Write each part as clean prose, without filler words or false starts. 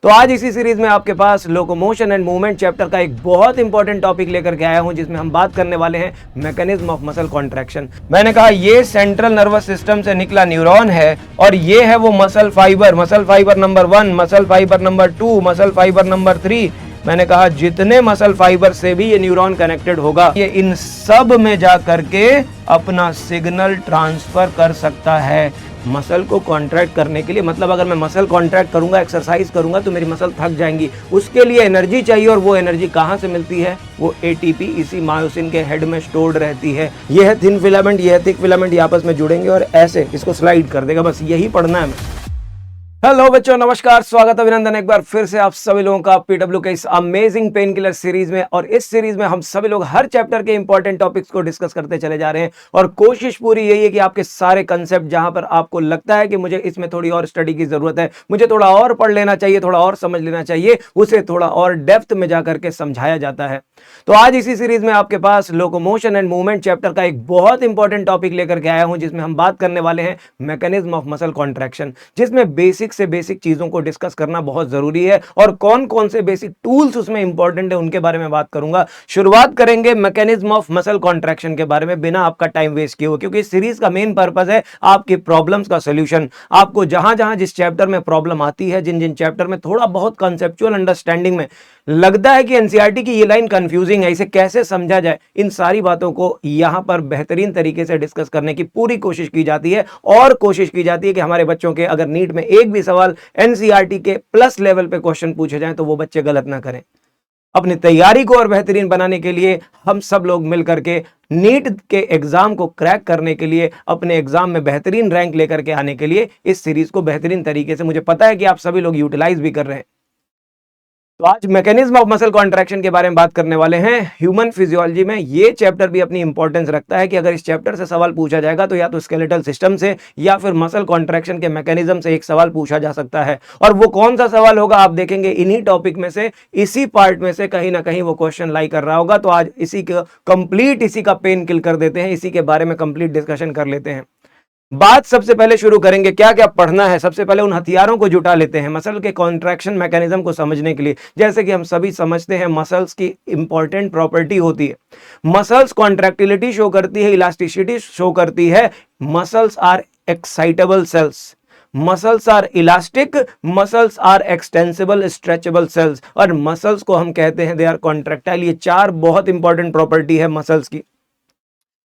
तो आज इसी सीरीज में आपके पास लोकोमोशन एंड मूवमेंट चैप्टर का एक बहुत इंपॉर्टेंट टॉपिक लेकर के आया हूं, जिसमें हम बात करने वाले हैं मैकेनिज्म ऑफ मसल कॉन्ट्रैक्शन। मैंने कहा ये सेंट्रल नर्वस सिस्टम से निकला न्यूरॉन है और ये है वो muscle fibre number 1, muscle fibre number 2, muscle fibre number 3। मैंने कहा जितने मसल फाइबर से भी ये न्यूरॉन कनेक्टेड होगा, ये इन सब में जा करके अपना सिग्नल ट्रांसफर कर सकता है मसल को कॉन्ट्रैक्ट करने के लिए। मतलब अगर मैं मसल कॉन्ट्रैक्ट करूंगा, एक्सरसाइज करूंगा तो मेरी मसल थक जाएंगी, उसके लिए एनर्जी चाहिए। और वो एनर्जी कहां से मिलती है? वो एटीपी इसी मायोसिन के हेड में स्टोर्ड रहती है। ये है थिन फिलामेंट, ये है थिक फिलामेंट, ये आपस में जुड़ेंगे और ऐसे इसको स्लाइड कर देगा। बस यही पढ़ना है हमें। हेलो बच्चों, नमस्कार, स्वागत अभिनंदन एक बार फिर से आप सभी लोगों का पीडब्ल्यू के इस अमेजिंग पेन किलर सीरीज में। और इस सीरीज में हम सभी लोग हर चैप्टर के इंपॉर्टेंट टॉपिक्स को डिस्कस करते चले जा रहे हैं और कोशिश पूरी यही है कि आपके सारे कंसेप्ट जहां पर आपको लगता है कि मुझे इसमें थोड़ी और स्टडी की जरूरत है, मुझे थोड़ा और पढ़ लेना चाहिए, थोड़ा और समझ लेना चाहिए, उसे थोड़ा और डेप्थ में जाकर के समझाया जाता है। तो आज इसी सीरीज में आपके पास लोकोमोशन एंड मूवमेंट चैप्टर का एक बहुत इंपॉर्टेंट टॉपिक लेकर के आया हूं, जिसमें हम बात करने वाले हैं मैकेनिज्म ऑफ मसल कॉन्ट्रैक्शन, जिसमें बेसिक से बेसिक चीजों को डिस्कस करना बहुत जरूरी है और कौन कौन से बेसिक टूल्स उसमें इंपॉर्टेंट है उनके बारे में बात करूंगा। शुरुआत करेंगे मैकेनिज्म ऑफ मसल कॉन्ट्रैक्शन के बारे में, बिना आपका टाइम वेस्ट किए हुए, क्योंकि इस सीरीज का मेन पर्पस है आपकी प्रॉब्लम्स का सॉल्यूशन। आपको जहां जहां जिस चैप्टर में प्रॉब्लम आती है, जिन जिन चैप्टर में थोड़ा बहुत कंसेप्चुअल अंडरस्टैंडिंग में लगता है कि एनसीईआरटी की ये लाइन कंफ्यूजिंग है, इसे कैसे समझा जाए, इन सारी बातों को यहां पर बेहतरीन तरीके से डिस्कस करने की पूरी कोशिश की जाती है। और कोशिश की जाती है कि हमारे बच्चों के अगर नीट में एक भी सवाल एनसीईआरटी के प्लस लेवल पे क्वेश्चन पूछे जाएं तो वो बच्चे गलत ना करें। अपनी तैयारी को और बेहतरीन बनाने के लिए हम सब लोग मिलकर के नीट के एग्जाम को क्रैक करने के लिए, अपने एग्जाम में बेहतरीन रैंक लेकर के आने के लिए इस सीरीज को बेहतरीन तरीके से, मुझे पता है कि आप सभी लोग यूटिलाइज भी कर रहे हैं। तो आज मैकेनिज्म ऑफ मसल कॉन्ट्रैक्शन के बारे में बात करने वाले हैं। ह्यूमन फिजियोलॉजी में ये चैप्टर भी अपनी इंपॉर्टेंस रखता है कि अगर इस चैप्टर से सवाल पूछा जाएगा तो या तो स्केलेटल सिस्टम से या फिर मसल कॉन्ट्रैक्शन के मैकेनिज्म से एक सवाल पूछा जा सकता है। और वो कौन सा सवाल होगा आप देखेंगे इन्हीं टॉपिक में से, इसी पार्ट में से कहीं ना कहीं वो क्वेश्चन लाई कर रहा होगा। तो आज इसी का पेन किल कर देते हैं, इसी के बारे में कंप्लीट डिस्कशन कर लेते हैं। बात सबसे पहले शुरू करेंगे क्या क्या पढ़ना है। सबसे पहले उन हथियारों को जुटा लेते हैं मसल के कॉन्ट्रैक्शन मैकेनिज्म को समझने के लिए। जैसे कि हम सभी समझते हैं मसल्स की इंपॉर्टेंट प्रॉपर्टी होती है, मसल्स कॉन्ट्रैक्टिलिटी शो करती है, इलास्टिसिटी शो करती है। Muscles are excitable cells, muscles are elastic, muscles are extensible stretchable cells, और मसल्स को हम कहते हैं दे आर कॉन्ट्रैक्टाइल। ये चार बहुत इंपॉर्टेंट प्रॉपर्टी है मसल्स की: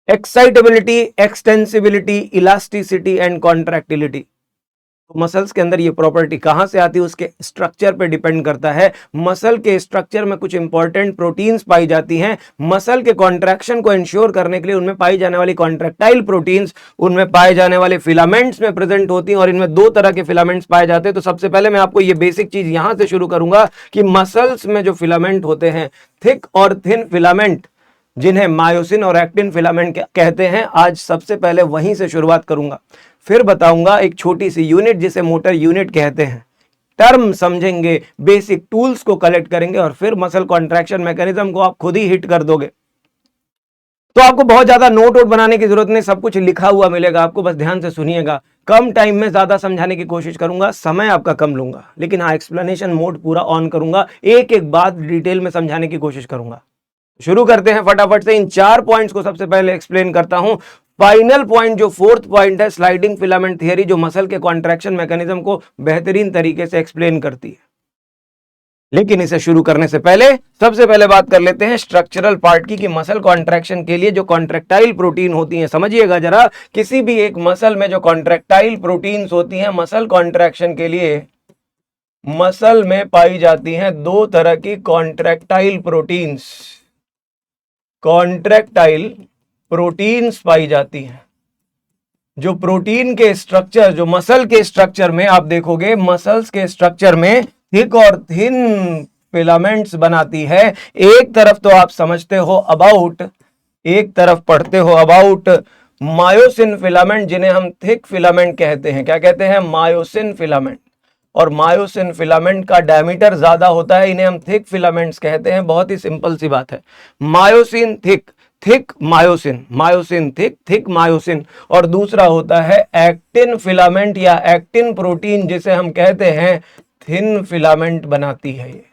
excitability, extensibility, elasticity and contractility. तो मसल्स के अंदर ये प्रॉपर्टी कहां से आती है, उसके स्ट्रक्चर पे डिपेंड करता है। मसल के स्ट्रक्चर में कुछ इंपॉर्टेंट प्रोटीन्स पाई जाती हैं। मसल के कॉन्ट्रैक्शन को इंश्योर करने के लिए उनमें पाई जाने वाली कॉन्ट्रैक्टाइल प्रोटीन्स, उनमें पाए जाने वाले फिलामेंट्स में प्रेजेंट होती हैं। और इनमें दो तरह के फिलामेंट्स पाए जाते हैं। तो सबसे पहले मैं आपको ये बेसिक चीज यहां से शुरू करूंगा कि मसल्स में जो फिलामेंट होते हैं, थिक और थिन फिलामेंट, जिन्हें मायोसिन और एक्टिन फिलामेंट कहते हैं, आज सबसे पहले वहीं से शुरुआत करूंगा। फिर बताऊंगा एक छोटी सी यूनिट जिसे मोटर यूनिट कहते हैं, टर्म समझेंगे, बेसिक टूल्स को कलेक्ट करेंगे और फिर मसल कॉन्ट्रैक्शन मैकेनिज्म को आप खुद ही हिट कर दोगे। तो आपको बहुत ज्यादा नोट वोट बनाने की जरूरत नहीं, सब कुछ लिखा हुआ मिलेगा आपको, बस ध्यान से सुनिएगा। कम टाइम में ज्यादा समझाने की कोशिश करूंगा, समय आपका कम लूंगा, लेकिन हाँ एक्सप्लेनेशन मोड पूरा ऑन करूंगा, एक एक बात डिटेल में समझाने की कोशिश करूंगा। शुरू करते हैं फटाफट से। इन चार पॉइंट्स को सबसे पहले एक्सप्लेन करता हूं। फाइनल पॉइंट जो फोर्थ पॉइंट है, स्लाइडिंग फिलामेंट थियरी, जो मसल के कॉन्ट्रैक्शन मैकेनिज्म को बेहतरीन तरीके से एक्सप्लेन करती है। लेकिन इसे शुरू करने से पहले सबसे पहले बात कर लेते हैं स्ट्रक्चरल पार्ट की, कि मसल कॉन्ट्रैक्शन के लिए जो कॉन्ट्रैक्टाइल प्रोटीन होती हैं, समझिएगा जरा, किसी भी एक मसल में जो कॉन्ट्रैक्टाइल प्रोटीन्स होती हैं, मसल कॉन्ट्रैक्शन के लिए मसल में पाई जाती हैं दो तरह की कॉन्ट्रैक्टाइल प्रोटीन्स। कॉन्ट्रैक्टाइल प्रोटीन्स पाई जाती हैं। जो प्रोटीन के स्ट्रक्चर, जो मसल के स्ट्रक्चर में आप देखोगे, मसल्स के स्ट्रक्चर में थिक और थिन फिलामेंट्स बनाती है। एक तरफ तो आप समझते हो अबाउट, एक तरफ पढ़ते हो अबाउट मायोसिन फिलामेंट, जिन्हें हम थिक फिलामेंट कहते हैं। क्या कहते हैं? Myosin filament. और मायोसिन फिलामेंट का डायमीटर ज्यादा होता है, इन्हें हम थिक फिलामेंट्स कहते हैं। बहुत ही सिंपल सी बात है, myosin thick, thick myosin, myosin thick, thick myosin. और दूसरा होता है एक्टिन फिलामेंट या एक्टिन प्रोटीन, जिसे हम कहते हैं थिन फिलामेंट बनाती है ये।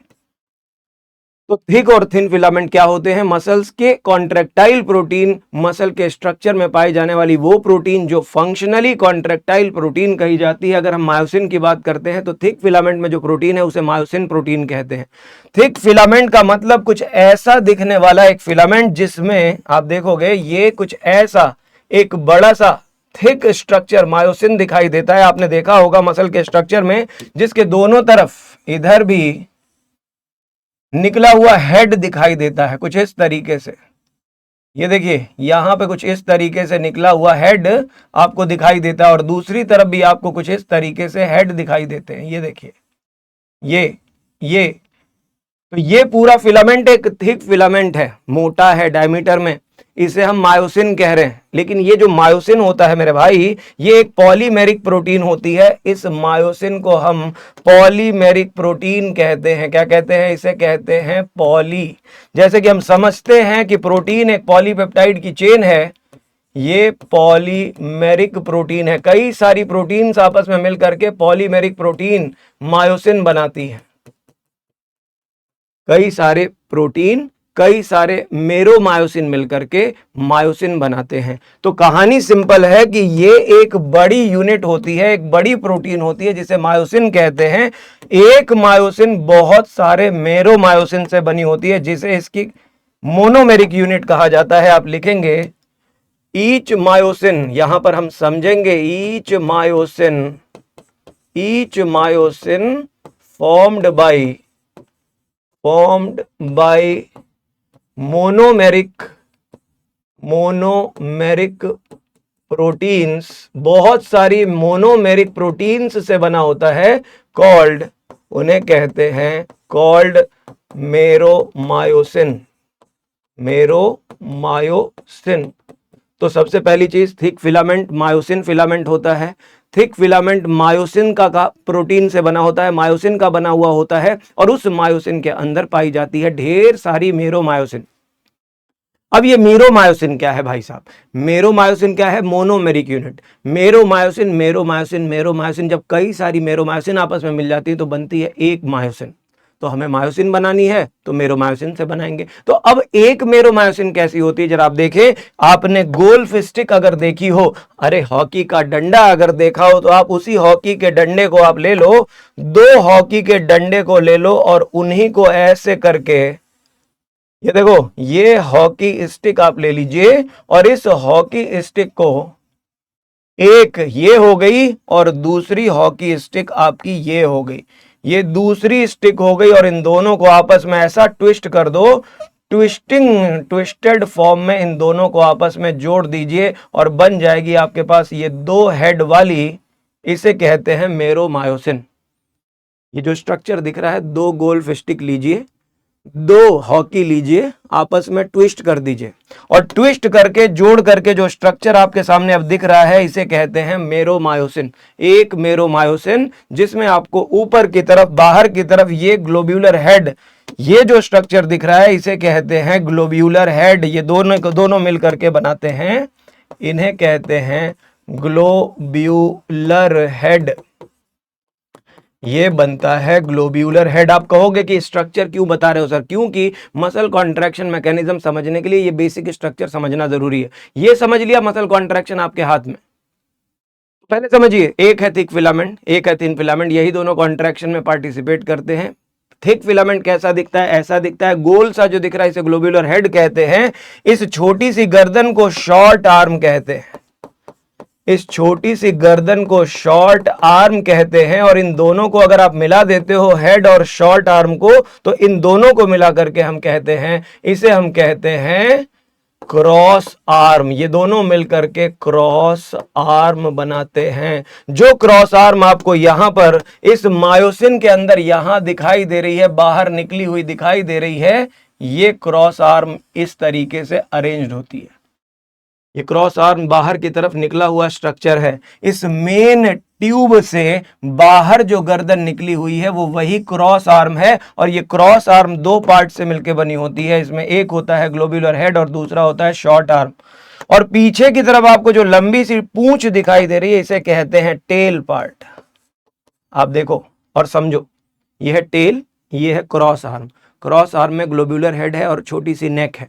तो थिक और थिन फिलामेंट क्या होते हैं? मसल्स के कॉन्ट्रैक्टाइल प्रोटीन, मसल के स्ट्रक्चर में पाई जाने वाली वो प्रोटीन जो फंक्शनली कॉन्ट्रैक्टाइल प्रोटीन कही जाती है। अगर हम मायोसिन की बात करते हैं तो थिक फिलामेंट में जो प्रोटीन है उसे मायोसिन प्रोटीन कहते हैं। थिक फिलामेंट का मतलब कुछ ऐसा दिखने वाला एक फिलामेंट जिसमें आप देखोगे ये कुछ ऐसा एक बड़ा सा थिक स्ट्रक्चर मायोसिन दिखाई देता है। आपने देखा होगा मसल के स्ट्रक्चर में जिसके दोनों तरफ इधर भी निकला हुआ हेड दिखाई देता है कुछ इस तरीके से। ये देखिए यहां पे कुछ इस तरीके से निकला हुआ हेड आपको दिखाई देता है और दूसरी तरफ भी आपको कुछ इस तरीके से हेड दिखाई देते हैं। ये देखिए ये तो ये पूरा फिलामेंट एक थिक फिलामेंट है, मोटा है डायमीटर में, इसे हम मायोसिन कह रहे हैं। लेकिन ये जो मायोसिन होता है मेरे भाई, ये एक पॉलीमेरिक प्रोटीन होती है। इस मायोसिन को हम पॉलीमेरिक प्रोटीन कहते हैं। क्या कहते हैं? इसे कहते हैं पॉली। जैसे कि हम समझते हैं कि प्रोटीन एक पॉलीपेप्टाइड की चेन है, ये पॉलीमेरिक प्रोटीन है। कई सारी प्रोटीन्स आपस में मिलकर के पॉलीमेरिक प्रोटीन मायोसिन बनाती है। कई सारे प्रोटीन, कई सारे मेरोमायोसिन मिलकर के मायोसिन बनाते हैं। तो कहानी सिंपल है कि ये एक बड़ी यूनिट होती है, एक बड़ी प्रोटीन होती है जिसे मायोसिन कहते हैं। एक मायोसिन बहुत सारे मेरोमायोसिन से बनी होती है जिसे इसकी मोनोमेरिक यूनिट कहा जाता है। आप लिखेंगे ईच मायोसिन, यहां पर हम समझेंगे each myosin formed by monomeric proteins, बहुत सारी मोनोमेरिक प्रोटीन्स से बना होता है, कॉल्ड, उन्हें कहते हैं कॉल्ड मेरोमायोसिन। तो सबसे पहली चीज थिक फिलामेंट मायोसिन फिलामेंट होता है। थिक फिलामेंट मायोसिन का प्रोटीन से बना होता है, मायोसिन का बना हुआ होता है और उस मायोसिन के अंदर पाई जाती है ढेर सारी मेरोमायोसिन। अब ये मेरोमायोसिन क्या है भाई साहब? मेरोमायोसिन क्या है? Monomeric unit. मेरोमायोसिन जब कई सारी मेरोमायोसिन आपस में मिल जाती है तो बनती है एक मायोसिन। तो हमें मायोसिन बनानी है तो मेरोमायोसिन से बनाएंगे। तो अब एक मेरोमायोसिन कैसी होती है जरा आप देखें। आपने गोल्फ स्टिक अगर देखी हो, अरे हॉकी का डंडा अगर देखा हो, तो आप उसी हॉकी के डंडे को आप ले लो, दो हॉकी के डंडे को ले लो और उन्हीं को ऐसे करके, ये देखो ये हॉकी स्टिक आप ले लीजिए और इस हॉकी स्टिक को, एक ये हो गई और दूसरी हॉकी स्टिक आपकी ये हो गई, ये दूसरी स्टिक हो गई और इन दोनों को आपस में ऐसा ट्विस्ट कर दो, ट्विस्टेड फॉर्म में इन दोनों को आपस में जोड़ दीजिए और बन जाएगी आपके पास ये दो हेड वाली, इसे कहते हैं मेरोमायोसिन। ये जो स्ट्रक्चर दिख रहा है, दो गोल्फ स्टिक लीजिए, दो हॉकी लीजिए, आपस में ट्विस्ट कर दीजिए और ट्विस्ट करके जोड़ करके जो स्ट्रक्चर आपके सामने अब दिख रहा है इसे कहते हैं मेरोमायोसिन। एक मेरोमायोसिन जिसमें आपको ऊपर की तरफ, बाहर की तरफ ये ग्लोब्यूलर हेड, ये जो स्ट्रक्चर दिख रहा है इसे कहते हैं ग्लोब्यूलर हेड। ये दोनों मिलकर के बनाते हैं, इन्हें कहते हैं ग्लोब्यूलर हेड। ये बनता है ग्लोब्यूलर हेड। आप कहोगे कि स्ट्रक्चर क्यों बता रहे हो सर? क्योंकि मसल कॉन्ट्रैक्शन मैकेनिज्म समझने के लिए ये बेसिक स्ट्रक्चर समझना जरूरी है। ये समझ लिया मसल कॉन्ट्रैक्शन आपके हाथ में, पहले समझिए एक है थिक फिलामेंट, एक है थिन फिलामेंट, यही दोनों कॉन्ट्रैक्शन में पार्टिसिपेट करते हैं। थिक फिलामेंट कैसा दिखता है? ऐसा दिखता है, गोल सा जो दिख रहा है इसे ग्लोब्यूलर हेड कहते हैं। इस छोटी सी गर्दन को शॉर्ट आर्म कहते हैं, इस छोटी सी गर्दन को शॉर्ट आर्म कहते हैं। और इन दोनों को अगर आप मिला देते हो, हेड और शॉर्ट आर्म को, तो इन दोनों को मिला करके हम कहते हैं, इसे हम कहते हैं क्रॉस आर्म। ये दोनों मिलकर के क्रॉस आर्म बनाते हैं। जो क्रॉस आर्म आपको यहां पर इस मायोसिन के अंदर यहां दिखाई दे रही है, बाहर निकली हुई दिखाई दे रही है, ये क्रॉस आर्म इस तरीके से अरेंज्ड होती है। ये क्रॉस आर्म बाहर की तरफ निकला हुआ स्ट्रक्चर है। इस मेन ट्यूब से बाहर जो गर्दन निकली हुई है वो वही क्रॉस आर्म है। और ये क्रॉस आर्म दो पार्ट से मिलकर बनी होती है। इसमें एक होता है ग्लोब्यूलर हेड और दूसरा होता है शॉर्ट आर्म। और पीछे की तरफ आपको जो लंबी सी पूंछ दिखाई दे रही है इसे कहते हैं टेल पार्ट। आप देखो और समझो, ये है टेल, ये है क्रॉस आर्म। क्रॉस आर्म में ग्लोब्यूलर हेड है और छोटी सी नेक है।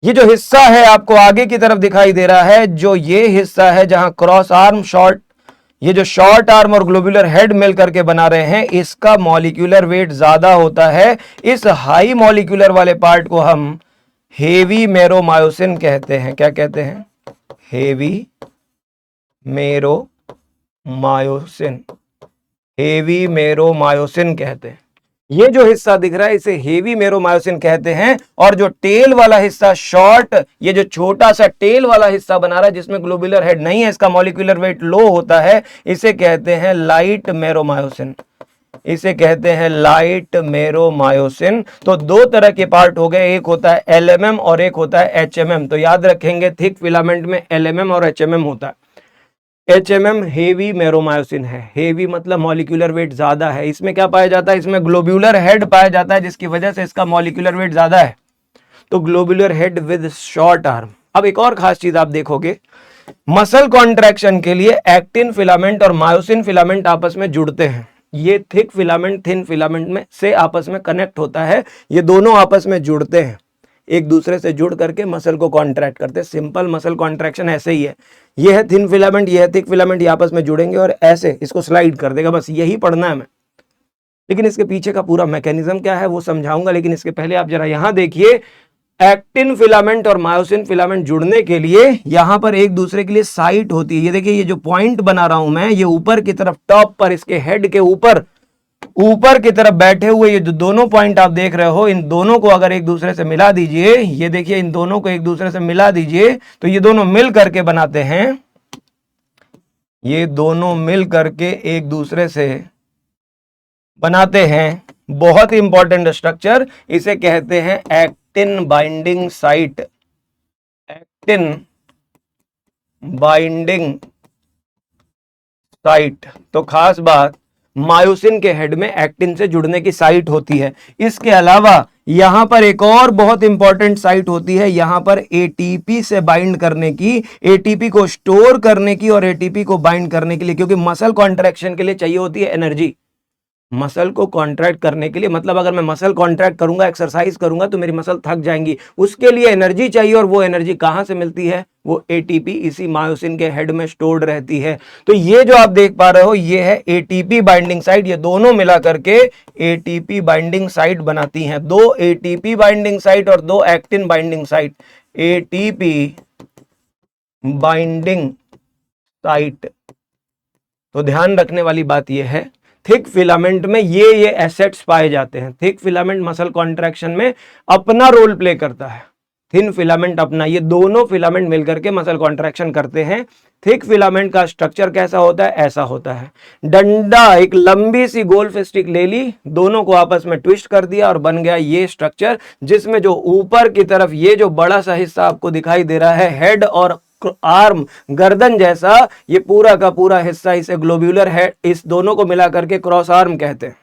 ये जो हिस्सा है आपको आगे की तरफ दिखाई दे रहा है, जो ये हिस्सा है जहां क्रॉस आर्म शॉर्ट, ये जो शॉर्ट आर्म और ग्लोब्यूलर हेड मिल करके बना रहे हैं, इसका मॉलिक्यूलर वेट ज्यादा होता है। इस हाई मॉलिक्यूलर वाले पार्ट को हम हेवी मेरोमायोसिन कहते हैं। क्या कहते हैं? हेवी मेरोमायोसिन। हेवी मेरोमायोसिन कहते हैं। ये जो हिस्सा दिख रहा है इसे हेवी मेरोमायोसिन कहते हैं। और जो टेल वाला हिस्सा शॉर्ट, ये जो छोटा सा टेल वाला हिस्सा बना रहा है जिसमें ग्लोब्यूलर हेड नहीं है, इसका मॉलिक्यूलर वेट लो होता है, इसे कहते हैं लाइट मेरोमायोसिन। इसे कहते हैं लाइट मेरोमायोसिन। तो दो तरह के पार्ट हो गए, एक होता है एलएमएम और एक होता है एचएमएम। तो याद रखेंगे थिक फिलामेंट में एलएमएम और एचएमएम होता है। एचएमएम हेवी मेरोमायोसिन है। हेवी मतलब मॉलिक्यूलर वेट ज्यादा है। इसमें क्या पाया जाता है? इसमें ग्लोब्यूलर हेड पाया जाता है, जिसकी वजह से इसका मॉलिक्यूलर वेट ज्यादा है। तो globular head with short arm. अब एक और खास चीज आप देखोगे, मसल कॉन्ट्रैक्शन के लिए एक्टिन फिलामेंट और मायोसिन फिलामेंट आपस में जुड़ते हैं। ये थिक फिलामेंट थिन फिलामेंट में से आपस में कनेक्ट होता है। ये दोनों आपस में जुड़ते हैं, एक दूसरे से जुड़ करके मसल को कॉन्ट्रैक्ट करते हैं। सिंपल मसल कॉन्ट्रैक्शन ऐसे ही है। ये है थिन फिलामेंट, ये है थिक फिलामेंट, ये आपस में जुड़ेंगे और ऐसे इसको स्लाइड कर देगा। बस यही पढ़ना है मैं, लेकिन इसके पीछे का पूरा मैकेनिज्म क्या है वो समझाऊंगा। लेकिन इसके पहले आप जरा यहां देखिए, एक्टिन फिलामेंट और मायोसिन फिलामेंट जुड़ने के लिए यहां पर एक दूसरे के लिए साइट होती है। ये देखिए, ये जो पॉइंट बना रहा हूं मैं, ये ऊपर की तरफ टॉप पर, इसके हेड के ऊपर ऊपर की तरफ बैठे हुए ये जो दोनों पॉइंट आप देख रहे हो, इन दोनों को अगर एक दूसरे से मिला दीजिए, ये देखिए इन दोनों को एक दूसरे से मिला दीजिए, तो ये दोनों मिल करके बनाते हैं, ये दोनों मिल करके एक दूसरे से बनाते हैं बहुत ही इंपॉर्टेंट स्ट्रक्चर। इसे कहते हैं actin binding site. Actin binding site. तो खास बात, मायोसिन के हेड में एक्टिन से जुड़ने की साइट होती है। इसके अलावा यहां पर एक और बहुत इंपॉर्टेंट साइट होती है, यहां पर एटीपी से बाइंड करने की, एटीपी को स्टोर करने की और एटीपी को बाइंड करने के लिए, क्योंकि मसल कॉन्ट्रैक्शन के लिए चाहिए होती है एनर्जी। मसल को कॉन्ट्रैक्ट करने के लिए, मतलब अगर मैं मसल कॉन्ट्रैक्ट करूंगा, एक्सरसाइज करूंगा, तो मेरी मसल थक जाएंगी, उसके लिए एनर्जी चाहिए। और वो एनर्जी कहां से मिलती है? वो एटीपी इसी मायोसिन के हेड में स्टोर्ड रहती है। तो ये जो आप देख पा रहे हो, ये है एटीपी बाइंडिंग साइट। ये दोनों मिला करके एटीपी बाइंडिंग साइट बनाती हैं। दो एटीपी बाइंडिंग साइट और दो actin binding site. ATP binding site. तो ध्यान रखने वाली बात यह है, थिक फिलामेंट में ये एसेट्स पाए जाते हैं। थिक फिलामेंट मसल कॉन्ट्रैक्शन में अपना रोल प्ले करता है, थिन फिलामेंट अपना। ये दोनों फिलामेंट मिलकर के मसल कॉन्ट्रैक्शन करते हैं। थिक फिलामेंट का स्ट्रक्चर कैसा होता है? ऐसा होता है, डंडा, एक लंबी सी गोल्फ स्टिक ले ली, दोनों को आपस में ट्विस्ट कर दिया और बन गया ये स्ट्रक्चर, जिसमें जो ऊपर की तरफ ये जो बड़ा सा हिस्सा आपको दिखाई दे रहा है, हेड और आर्म, गर्दन जैसा, ये पूरा का पूरा हिस्सा, इसे ग्लोब्यूलर हेड, इस दोनों को मिला करके क्रॉस आर्म कहते हैं।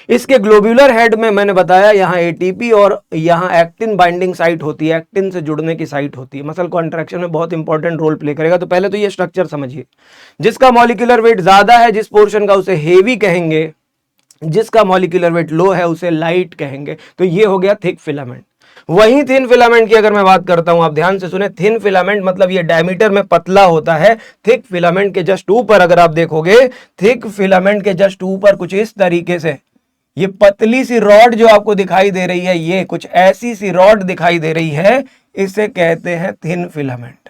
इसके ग्लोब्यूलर हेड में मैंने बताया यहां एटीपी और यहां एक्टिन बाइंडिंग साइट होती है, एक्टिन से जुड़ने की साइट होती है। मसल कॉन्ट्रैक्शन में बहुत इंपॉर्टेंट रोल प्ले करेगा। तो पहले तो ये स्ट्रक्चर समझिए, जिसका मॉलिक्यूलर वेट ज्यादा है जिस पोर्शन का, उसे हेवी कहेंगे, जिसका मॉलिक्यूलर वेट लो है उसे लाइट कहेंगे। तो ये हो गया थिक फिलामेंट। वहीं थिन फिलामेंट की अगर मैं बात करता हूं, आप ध्यान से सुने, थिन फिलामेंट मतलब ये डायमीटर में पतला होता है। थिक फिलामेंट के जस्ट ऊपर अगर आप देखोगे, थिक फिलामेंट के जस्ट ऊपर कुछ इस तरीके से ये पतली सी रॉड जो आपको दिखाई दे रही है, ये कुछ ऐसी सी रॉड दिखाई दे रही है, इसे कहते हैं थिन फिलामेंट।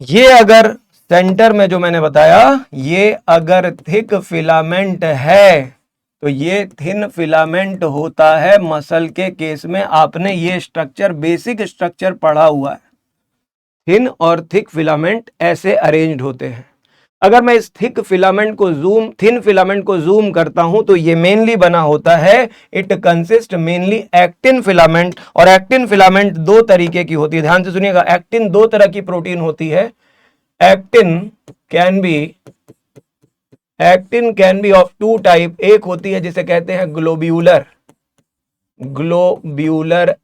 ये अगर सेंटर में जो मैंने बताया, ये अगर थिक फिलामेंट है तो ये थिन फिलामेंट होता है। मसल के केस में आपने ये स्ट्रक्चर, बेसिक स्ट्रक्चर पढ़ा हुआ है। थिन और थिक फिलामेंट ऐसे अरेंज्ड होते हैं। अगर मैं इस थिन फिलामेंट को जूम करता हूं, तो ये मेनली बना होता है, it consist mainly actin filament. और एक्टिन फिलामेंट दो तरीके की होती है, ध्यान से सुनिएगा। एक्टिन दो तरह की प्रोटीन होती है। Actin can be of two type. एक होती है जिसे कहते हैं ग्लोब्यूलर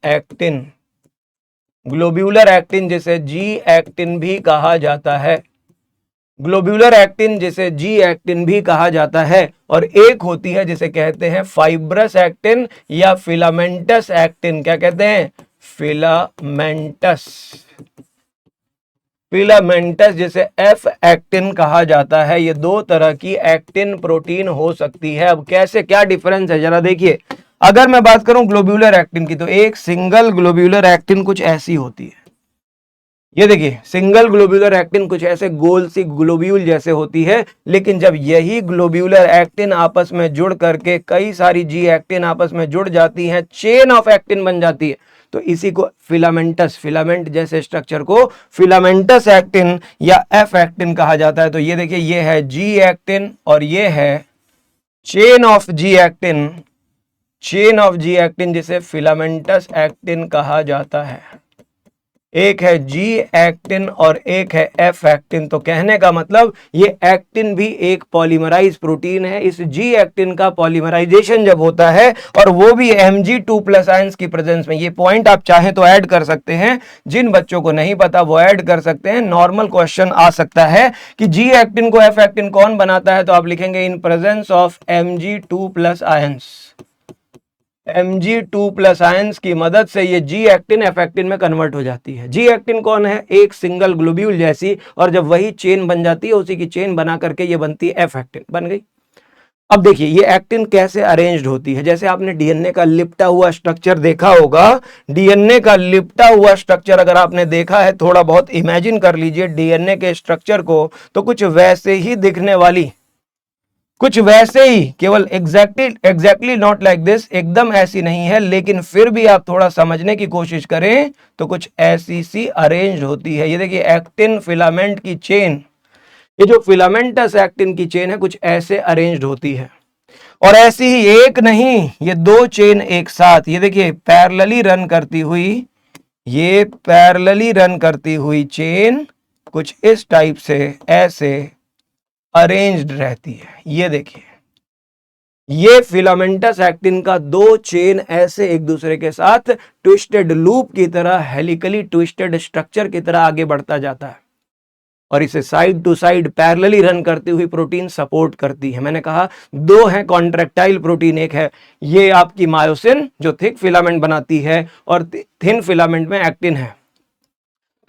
एक्टिन, ग्लोब्यूलर एक्टिन जिसे जी एक्टिन भी कहा जाता है। ग्लोब्यूलर एक्टिन जिसे जी एक्टिन भी कहा जाता है, और एक होती है जिसे कहते हैं फाइब्रस एक्टिन या फिलामेंटस एक्टिन। क्या कहते हैं? फिलामेंटस। फिलामेंटस जिसे एफ एक्टिन कहा जाता है। ये दो तरह की एक्टिन प्रोटीन हो सकती है। अब कैसे, क्या डिफरेंस है जरा देखिए। अगर मैं बात करूं ग्लोब्यूलर एक्टिन की, तो एक सिंगल ग्लोब्यूलर एक्टिन कुछ ऐसी होती है। ये देखिए, सिंगल ग्लोब्यूलर एक्टिन कुछ ऐसे गोल सी ग्लोब्यूल जैसे होती है। लेकिन जब यही ग्लोब्यूलर एक्टिन आपस में जुड़ करके कई सारी जी एक्टिन आपस में जुड़ जाती हैं, चेन ऑफ एक्टिन बन जाती है, तो इसी को फिलामेंटस, फिलामेंट जैसे स्ट्रक्चर को फिलामेंटस एक्टिन या एफ एक्टिन कहा जाता है। तो ये देखिए, ये है जी एक्टिन और ये है chain of G actin, chain of G actin जिसे फिलामेंटस एक्टिन कहा जाता है। एक है जी एक्टिन और एक है एफ एक्टिन। तो कहने का मतलब ये एक्टिन भी एक पॉलीमराइज प्रोटीन है। इस जी एक्टिन का पॉलीमराइजेशन जब होता है, और वो भी Mg2+ आयंस की प्रेजेंस में, ये पॉइंट आप चाहें तो ऐड कर सकते हैं, जिन बच्चों को नहीं पता वो ऐड कर सकते हैं। नॉर्मल क्वेश्चन आ सकता है कि जी एक्टिन को एफ एक्टिन कौन बनाता है, तो आप लिखेंगे in presence of Mg2+ ions. Mg2+ ions की मदद से ये जी एक्टिन एफ एक्टिन में कन्वर्ट हो जाती है। जी एक्टिन कौन है? एक सिंगल ग्लोब्यूल जैसी, और जब वही चेन बन जाती है, उसी की चेन बना करके ये बनती है एफ एक्टिन, बन गई। अब देखिए ये एक्टिन कैसे अरेंज्ड होती है। जैसे आपने डीएनए का लिपटा हुआ स्ट्रक्चर देखा होगा, डीएनए का लिपटा हुआ स्ट्रक्चर अगर आपने देखा है, थोड़ा बहुत इमेजिन कर लीजिए डीएनए के स्ट्रक्चर को, तो कुछ वैसे ही दिखने वाली, कुछ वैसे ही, केवल एग्जैक्टली नॉट लाइक दिस, एकदम ऐसी नहीं है, लेकिन फिर भी आप थोड़ा समझने की कोशिश करें तो कुछ ऐसी सी अरेंज होती है। ये देखिए एक्टिन फिलामेंट की चेन, ये जो फिलामेंटस एक्टिन की चेन है, कुछ ऐसे अरेंज्ड होती है। और ऐसी ही एक नहीं, ये दो चेन एक साथ, ये देखिए पैरेलली रन करती हुई, ये पैरेलली रन करती हुई चेन कुछ इस टाइप से ऐसे अरेंज्ड रहती है। ये देखिए, ये फिलामेंटस एक्टिन का दो चेन ऐसे एक दूसरे के साथ ट्विस्टेड लूप की तरह, हेलिकली ट्विस्टेड स्ट्रक्चर की तरह आगे बढ़ता जाता है, और इसे side to side parallelly run करती हुई प्रोटीन सपोर्ट करती है। मैंने कहा दो है कॉन्ट्रैक्टाइल प्रोटीन, एक है ये आपकी मायोसिन जो थिक फिलामेंट बनाती है, और थिन फिलामेंट में एक्टिन है।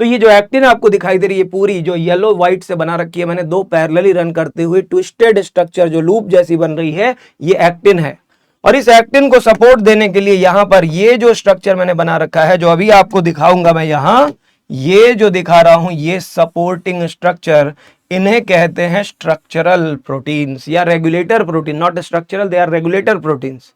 तो ये जो एक्टिन आपको दिखाई दे रही है पूरी, जो येलो व्हाइट से बना रखी है मैंने, दो पैरेलली रन करते हुए ट्विस्टेड स्ट्रक्चर जो लूप जैसी बन रही है, ये एक्टिन है। और इस एक्टिन को सपोर्ट देने के लिए यहां पर ये जो स्ट्रक्चर मैंने बना रखा है, जो अभी आपको दिखाऊंगा मैं यहां, ये जो दिखा रहा हूं, ये सपोर्टिंग स्ट्रक्चर, इन्हें कहते हैं स्ट्रक्चरल प्रोटीन्स या regulator protein. Not structural, they are regulator proteins.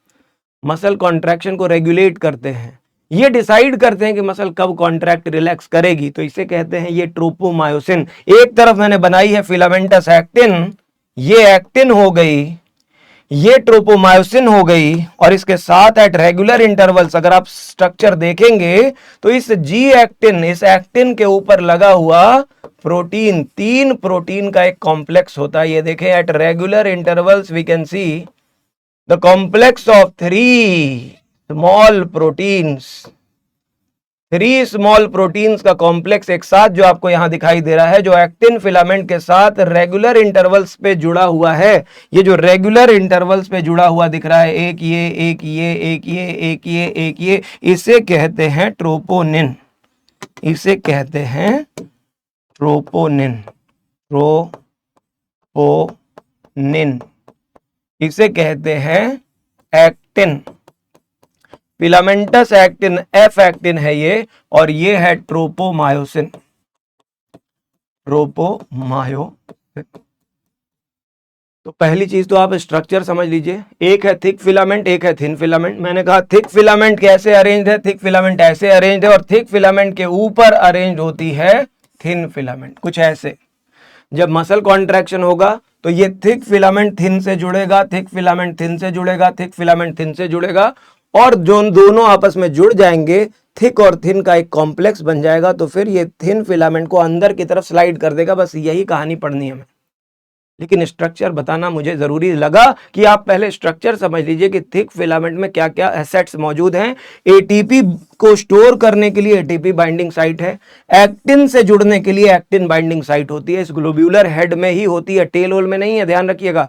Muscle contraction को रेगुलेट करते हैं, ये डिसाइड करते हैं कि मसल कब कॉन्ट्रैक्ट रिलैक्स करेगी, तो इसे कहते हैं ये ट्रोपोमायोसिन। एक तरफ मैंने बनाई है फिलामेंटस एक्टिन, ये एक्टिन हो गई, ये ट्रोपोमायोसिन हो गई, और इसके साथ एट रेगुलर इंटरवल्स अगर आप स्ट्रक्चर देखेंगे तो इस जी एक्टिन, इस एक्टिन के ऊपर लगा हुआ प्रोटीन, तीन प्रोटीन का एक कॉम्प्लेक्स होता है। ये देखें, at regular intervals we can see the complex of three small proteins, three small proteins का कॉम्प्लेक्स एक साथ जो आपको यहां दिखाई दे रहा है, जो एक्टिन फिलामेंट के साथ रेगुलर इंटरवल्स पे जुड़ा हुआ है। ये जो रेगुलर इंटरवल्स पे जुड़ा हुआ दिख रहा है, एक ये, एक ये, एक ये, एक ये, एक ये, इसे कहते हैं ट्रोपोनिन, इसे कहते हैं ट्रोपोनिन, ट्रोपोनिन, इसे कहते हैं actin. Filamentous actin F actin है ये, और ये है ट्रोपोमायोसिन, ट्रोपोमायोसिन। तो पहली चीज तो आप स्ट्रक्चर समझ लीजिए, एक है थिक फिलामेंट, एक है थिन फिलामेंट। मैंने कहा थिक फिलामेंट कैसे अरेंज है, थिक फिलामेंट ऐसे अरेंज है, और थिक फिलामेंट के ऊपर अरेंज होती है थिन फिलामेंट, कुछ ऐसे। जब मसल कॉन्ट्रैक्शन होगा तो ये थिक फिलामेंट थिन से जुड़ेगा, थिक फिलामेंट थिन से जुड़ेगा, थिक फिलामेंट थिन से जुड़ेगा, और जो दोनों आपस में जुड़ जाएंगे, थिक और थिन का एक कॉम्प्लेक्स बन जाएगा, तो फिर ये थिन फिलामेंट को अंदर की तरफ स्लाइड कर देगा। बस यही कहानी पढ़नी है हमें। लेकिन स्ट्रक्चर बताना मुझे जरूरी लगा कि आप पहले स्ट्रक्चर समझ लीजिए कि थिक फिलामेंट में क्या क्या एसेट्स मौजूद हैं। एटीपी को स्टोर करने के लिए एटीपी बाइंडिंग साइट है, एक्टिन से जुड़ने के लिए एक्टिन बाइंडिंग साइट होती है, इस ग्लोब्यूलर हेड में ही होती है, टेल होल में नहीं है, ध्यान रखिएगा।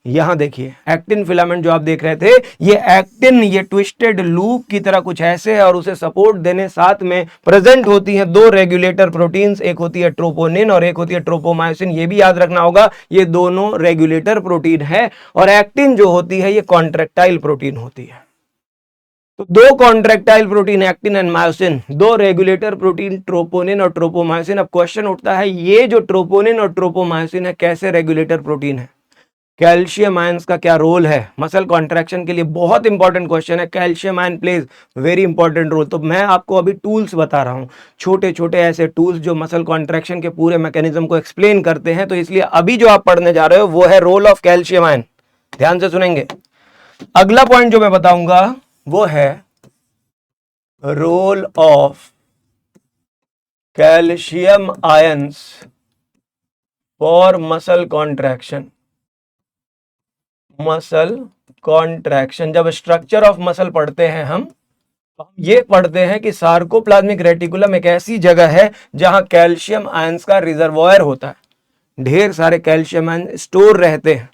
यहां देखिए एक्टिन फिलामेंट जो आप देख रहे थे, ये एक्टिन ये ट्विस्टेड लूप की तरह कुछ ऐसे है और उसे सपोर्ट देने साथ में प्रेजेंट होती हैं दो रेगुलेटर प्रोटीन्स, एक होती है ट्रोपोनिन और एक होती है ट्रोपोमायोसिन। ये भी याद रखना होगा, ये दोनों रेगुलेटर प्रोटीन है और एक्टिन जो होती है ये कॉन्ट्रेक्टाइल प्रोटीन होती है। तो दो contractile protein actin and myosin, दो रेगुलेटर प्रोटीन ट्रोपोनिन और ट्रोपोमायोसिन। अब क्वेश्चन उठता है ये जो ट्रोपोनिन और ट्रोपोमायोसिन है कैसे रेगुलेटर प्रोटीन है, कैल्शियम आयंस का क्या रोल है मसल कॉन्ट्रैक्शन के लिए, बहुत इंपॉर्टेंट क्वेश्चन है। Calcium ion plays very important role. तो मैं आपको अभी टूल्स बता रहा हूं, छोटे छोटे ऐसे टूल्स जो मसल कॉन्ट्रैक्शन के पूरे मैकेनिज्म को एक्सप्लेन करते हैं। तो इसलिए अभी जो आप पढ़ने जा रहे हो वो है रोल ऑफ कैल्शियम आयन, ध्यान से सुनेंगे। अगला पॉइंट जो मैं बताऊंगा वो है role of calcium ions for muscle contraction. Muscle contraction, जब स्ट्रक्चर ऑफ मसल पढ़ते हैं हम तो हम ये पढ़ते हैं कि सार्कोप्लाज्मिक रेटिकुलम एक ऐसी जगह है जहां कैल्शियम आयंस का रिजर्वॉयर होता है, ढेर सारे कैल्शियम आयन स्टोर रहते हैं।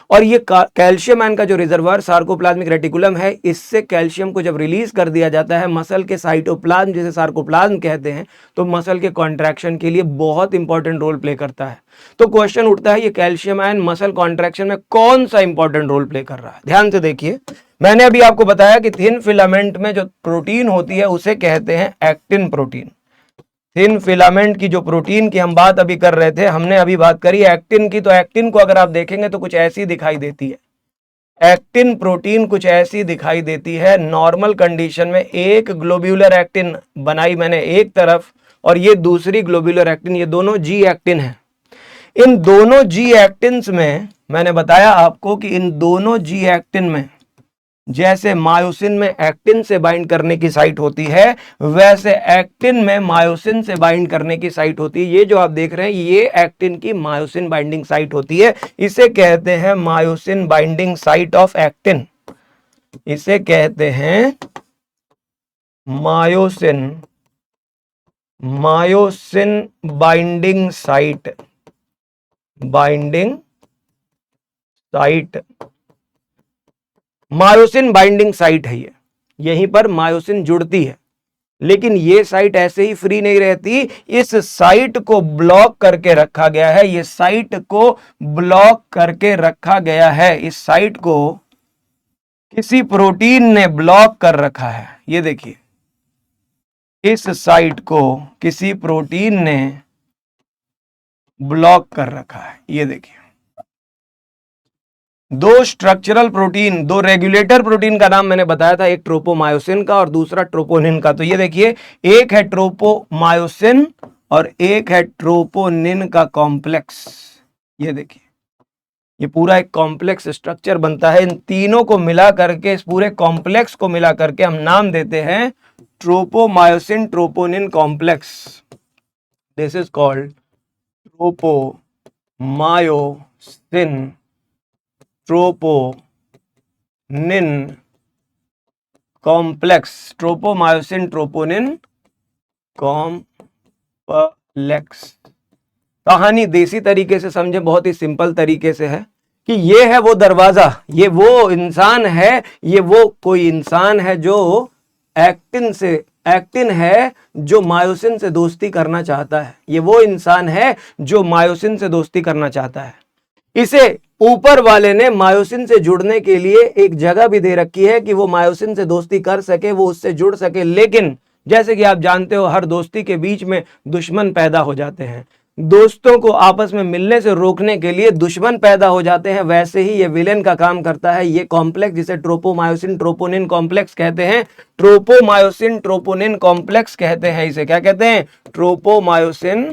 और ये कैल्शियम आयन का जो रिजर्वॉयर सार्कोप्लाज्मिक रेटिकुलम है, इससे कैल्शियम को जब रिलीज कर दिया जाता है मसल के साइटोप्लाज्म, जिसे सार्कोप्लाज्म कहते हैं, तो मसल के कॉन्ट्रैक्शन के लिए बहुत इंपॉर्टेंट रोल प्ले करता है। तो क्वेश्चन उठता है ये कैल्शियम आयन मसल कॉन्ट्रैक्शन में कौन सा इंपॉर्टेंट रोल प्ले कर रहा है। ध्यान से देखिए, मैंने अभी आपको बताया कि थिन फिलामेंट में जो प्रोटीन होती है उसे कहते हैं एक्टिन प्रोटीन। थिन फिलामेंट की जो प्रोटीन की हम बात अभी कर रहे थे, हमने अभी बात करी एक्टिन की। तो एक्टिन को अगर आप देखेंगे तो कुछ ऐसी दिखाई देती है। एक्टिन प्रोटीन कुछ ऐसी दिखाई देती है। नॉर्मल कंडीशन में एक ग्लोब्यूलर एक्टिन बनाई मैंने एक तरफ और ये दूसरी ग्लोब्यूलर एक्टिन, ये दोनों जी एक्टिन है। इन दोनों जी एक्टिन्स में मैंने बताया आपको कि इन दोनों जी एक्टिन में जैसे मायोसिन में एक्टिन से बाइंड करने की साइट होती है, वैसे एक्टिन में मायोसिन से बाइंड करने की साइट होती है। ये जो आप देख रहे हैं ये एक्टिन की मायोसिन बाइंडिंग साइट होती है, इसे कहते हैं myosin binding site of actin. इसे कहते हैं myosin binding site, myosin binding site है ये, यहीं पर मायोसिन जुड़ती है। लेकिन ये साइट ऐसे ही फ्री नहीं रहती, इस साइट को ब्लॉक करके रखा गया है। ये साइट को ब्लॉक करके रखा गया है, इस साइट को किसी प्रोटीन ने ब्लॉक कर रखा है। ये देखिए, इस साइट को किसी प्रोटीन ने ब्लॉक कर रखा है। ये देखिए, दो स्ट्रक्चरल प्रोटीन, दो रेगुलेटर प्रोटीन का नाम मैंने बताया था, एक ट्रोपोमायोसिन का और दूसरा ट्रोपोनिन का। तो ये देखिए, एक है ट्रोपोमायोसिन और एक है ट्रोपोनिन का कॉम्प्लेक्स। ये देखिए, ये पूरा एक कॉम्प्लेक्स स्ट्रक्चर बनता है। इन तीनों को मिला करके, इस पूरे कॉम्प्लेक्स को मिला करके हम नाम देते हैं tropomyosin troponin complex. This is called tropomyosin troponin complex, tropomyosin troponin complex. कहानी देसी तरीके से समझे, बहुत ही सिंपल तरीके से है कि ये है वो दरवाजा, ये वो इंसान है, ये वो कोई इंसान है जो एक्टिन है जो मायोसिन से दोस्ती करना चाहता है। ये वो इंसान है जो मायोसिन से दोस्ती करना चाहता है। इसे ऊपर वाले ने मायोसिन से जुड़ने के लिए एक जगह भी दे रखी है कि वो मायोसिन से दोस्ती कर सके, वो उससे जुड़ सके। लेकिन जैसे कि आप जानते हो, हर दोस्ती के बीच में दुश्मन पैदा हो जाते हैं। दोस्तों को आपस में मिलने से रोकने के लिए दुश्मन पैदा हो जाते हैं। वैसे ही ये विलेन का काम करता है। ये कॉम्प्लेक्स जिसे ट्रोपोमायोसिन ट्रोपोनिन कॉम्प्लेक्स कहते हैं, ट्रोपोमायोसिन ट्रोपोनिन कॉम्प्लेक्स कहते हैं। इसे क्या कहते हैं? ट्रोपोमायोसिन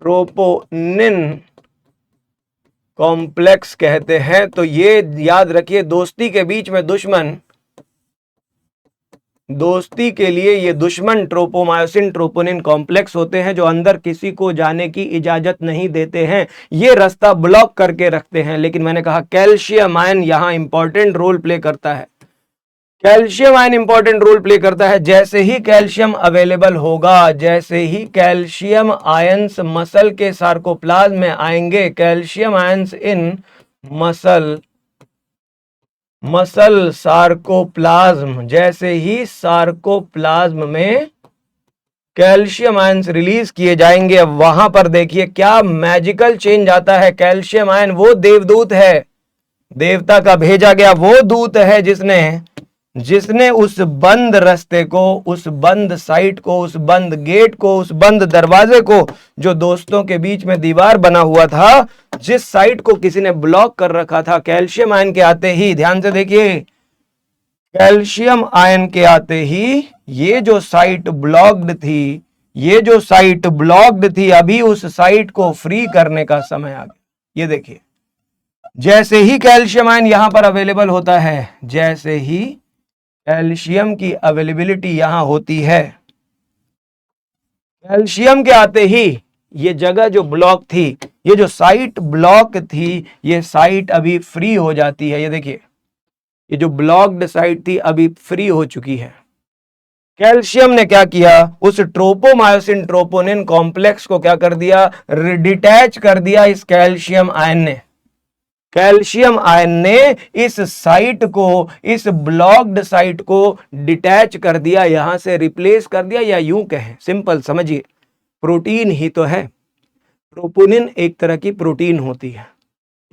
ट्रोपोनिन कॉम्प्लेक्स कहते हैं। तो ये याद रखिए, दोस्ती के बीच में दुश्मन दोस्ती के लिए ये दुश्मन ट्रोपोमायोसिन ट्रोपोनिन कॉम्प्लेक्स होते हैं जो अंदर किसी को जाने की इजाजत नहीं देते हैं, ये रास्ता ब्लॉक करके रखते हैं। लेकिन मैंने कहा कैल्शियम आयन यहां इंपॉर्टेंट रोल प्ले करता है। Calcium ion important role play करता है। जैसे ही कैल्शियम अवेलेबल होगा, जैसे ही कैल्शियम आयंस मसल के सार्कोप्लाज्म में आएंगे, calcium ions in muscle sarcoplasm, जैसे ही सार्कोप्लाज्म में कैल्शियम आयंस रिलीज किए जाएंगे, अब वहां पर देखिए क्या मैजिकल चेंज आता है। कैल्शियम आयन वो देवदूत है, देवता का भेजा गया वो दूत है जिसने उस बंद रास्ते को, उस बंद साइट को, उस बंद गेट को, उस बंद दरवाजे को, जो दोस्तों के बीच में दीवार बना हुआ था, जिस साइट को किसी ने ब्लॉक कर रखा था, कैल्शियम आयन के आते ही, ध्यान से देखिए, कैल्शियम आयन के आते ही ये जो साइट ब्लॉक्ड थी, ये जो साइट ब्लॉक्ड थी, अभी उस साइट को फ्री करने का समय आ गया। ये देखिए, जैसे ही कैल्शियम आयन यहां पर अवेलेबल होता है, जैसे ही कैल्शियम की अवेलेबिलिटी यहां होती है, कैल्शियम के आते ही ये जगह जो ब्लॉक थी, ये जो साइट ब्लॉक थी, ये साइट अभी फ्री हो जाती है। ये देखिए, ये जो ब्लॉक्ड साइट थी अभी फ्री हो चुकी है। कैल्शियम ने क्या किया, उस ट्रोपोमायोसिन ट्रोपोनिन कॉम्प्लेक्स को क्या कर दिया, डिटैच कर दिया। इस कैल्शियम आयन ने, कैल्शियम आयन ने इस साइट को, इस ब्लॉक्ड साइट को डिटैच कर दिया, यहां से रिप्लेस कर दिया, या यूं कहें, सिंपल समझिए, प्रोटीन ही तो है। ट्रोपोनिन एक तरह की प्रोटीन होती है।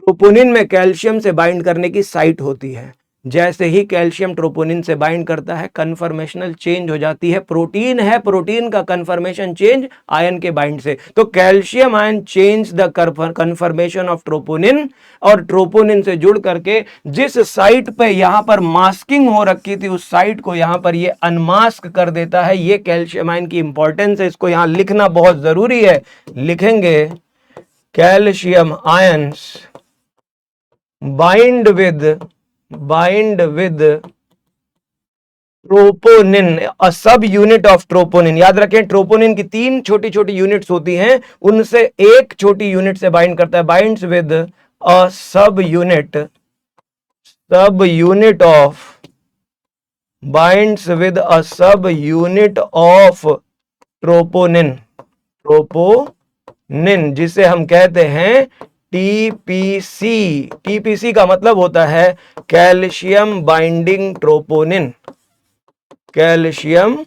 ट्रोपोनिन में कैल्शियम से बाइंड करने की साइट होती है। जैसे ही कैल्शियम ट्रोपोनिन से बाइंड करता है, कन्फर्मेशनल चेंज हो जाती है। प्रोटीन है, प्रोटीन का कन्फर्मेशन चेंज आयन के बाइंड से। तो calcium ion change the confirmation of troponin, और ट्रोपोनिन से जुड़ करके जिस साइट पे यहां पर मास्किंग हो रखी थी, उस साइट को यहां पर ये अनमास्क कर देता है। ये कैल्शियम आयन की इंपॉर्टेंस है, इसको यहां लिखना बहुत जरूरी है। लिखेंगे, calcium ions bind with troponin, अ सब यूनिट ऑफ ट्रोपोनिन। याद रखें, ट्रोपोनिन की 3 छोटी छोटी यूनिट्स होती हैं, उनसे एक छोटी यूनिट से बाइंड करता है। बाइंड्स विद अ सब यूनिट ऑफ ट्रोपोनिन, जिसे हम कहते हैं टीपीसी। टीपीसी का मतलब होता है calcium binding troponin. Calcium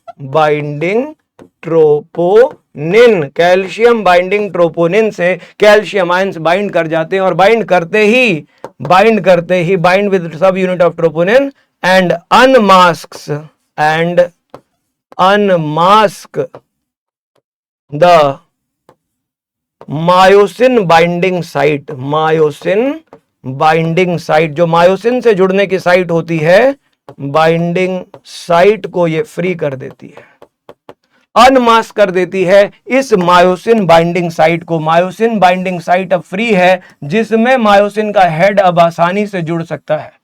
binding troponin से कैल्शियम आयंस बाइंड कर जाते हैं, और बाइंड करते ही bind with subunit of troponin and unmask the myosin binding site. जो मायोसिन से जुड़ने की साइट होती है, बाइंडिंग साइट को ये फ्री कर देती है, अनमास्क कर देती है इस मायोसिन बाइंडिंग साइट को। मायोसिन बाइंडिंग साइट अब फ्री है, जिसमें मायोसिन का हेड अब आसानी से जुड़ सकता है।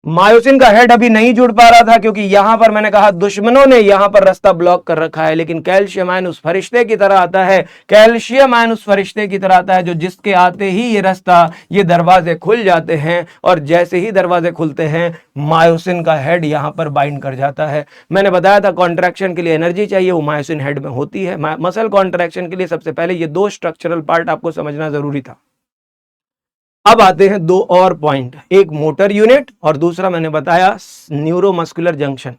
मायोसिन का हेड अभी नहीं जुड़ पा रहा था, क्योंकि यहां पर मैंने कहा दुश्मनों ने यहां पर रास्ता ब्लॉक कर रखा है। लेकिन कैल्शियम आयन उस फरिश्ते की तरह आता है, कैल्शियम आयन उस फरिश्ते की तरह आता है, जो जिसके आते ही ये रास्ता, ये दरवाजे खुल जाते हैं, और जैसे ही दरवाजे खुलते हैं, मायोसिन का हेड यहां पर बाइंड कर जाता है। मैंने बताया था कॉन्ट्रैक्शन के लिए एनर्जी चाहिए, वो मायोसिन हेड में होती है। मसल कॉन्ट्रैक्शन के लिए सबसे पहले ये 2 स्ट्रक्चरल पार्ट आपको समझना जरूरी था। अब आते हैं 2 और पॉइंट, एक मोटर यूनिट और दूसरा मैंने बताया न्यूरोमस्कुलर जंक्शन।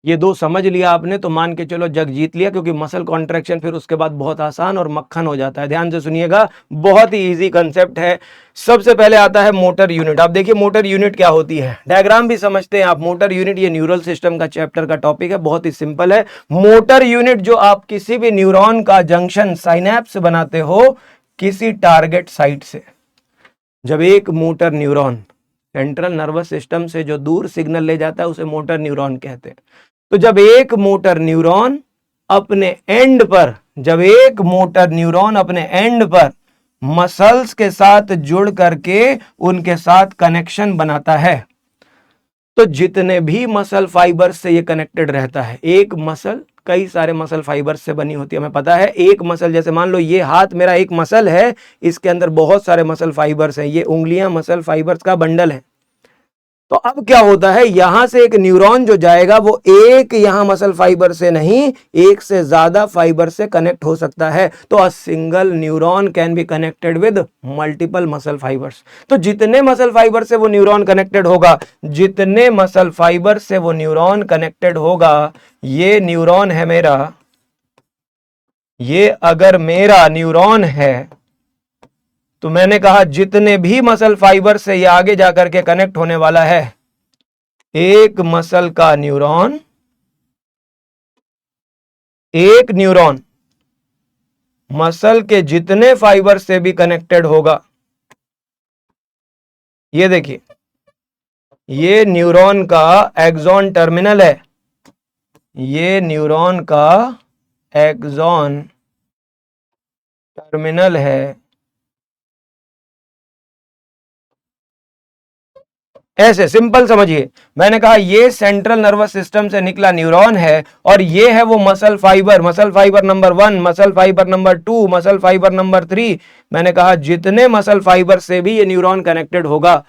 ये 2 समझ लिया आपने तो मान के चलो जग जीत लिया, क्योंकि मसल कॉन्ट्रैक्शन फिर उसके बाद बहुत आसान और मक्खन हो जाता है। ध्यान से सुनिएगा, बहुत ही इजी कंसेप्ट है। सबसे पहले आता है मोटर यूनिट। आप देखिए मोटर यूनिट क्या होती है, डायग्राम भी समझते हैं आप। मोटर यूनिट ये न्यूरल सिस्टम का चैप्टर का टॉपिक है, बहुत ही सिंपल है। मोटर यूनिट जो आप किसी भी न्यूरॉन का जंक्शन, साइनैप्स बनाते हो किसी टारगेट साइट से। जब एक motor neuron central nervous system से जो दूर सिग्नल ले जाता है, उसे मोटर न्यूरॉन कहते हैं। तो जब एक मोटर न्यूरॉन अपने एंड पर मसल्स के साथ जुड़ करके उनके साथ कनेक्शन बनाता है, तो जितने भी मसल फाइबर से ये कनेक्टेड रहता है, एक मसल कई सारे मसल फाइबर से बनी होती है, हमें पता है। एक मसल, जैसे मान लो ये हाथ मेरा एक मसल है, इसके अंदर बहुत सारे मसल फाइबर्स हैं, ये उंगलियां मसल फाइबर्स का बंडल है। तो अब क्या होता है, यहां से एक न्यूरॉन जो जाएगा वो एक यहां मसल फाइबर से नहीं, एक से ज्यादा फाइबर से कनेक्ट हो सकता है। तो a single neuron can be connected with multiple muscle fibres. तो जितने मसल फाइबर से वो न्यूरॉन कनेक्टेड होगा, जितने मसल फाइबर से वो न्यूरॉन कनेक्टेड होगा, ये न्यूरॉन है मेरा, ये अगर मेरा न्यूरॉन है, तो मैंने कहा जितने भी मसल फाइबर से ये आगे जाकर के कनेक्ट होने वाला है, एक मसल का न्यूरॉन, एक न्यूरॉन मसल के जितने फाइबर से भी कनेक्टेड होगा। ये देखिए, ये न्यूरॉन का एक्सॉन टर्मिनल है, ये न्यूरॉन का एक्सॉन टर्मिनल है। ऐसे सिंपल समझिए, मैंने कहा ये सेंट्रल नर्वस सिस्टम से निकला न्यूरॉन है, और ये है वो muscle fibre number 1, muscle fibre number 2, muscle fibre number 3। मैंने कहा जितने मसल फाइबर से भी ये न्यूरॉन कनेक्टेड होगा,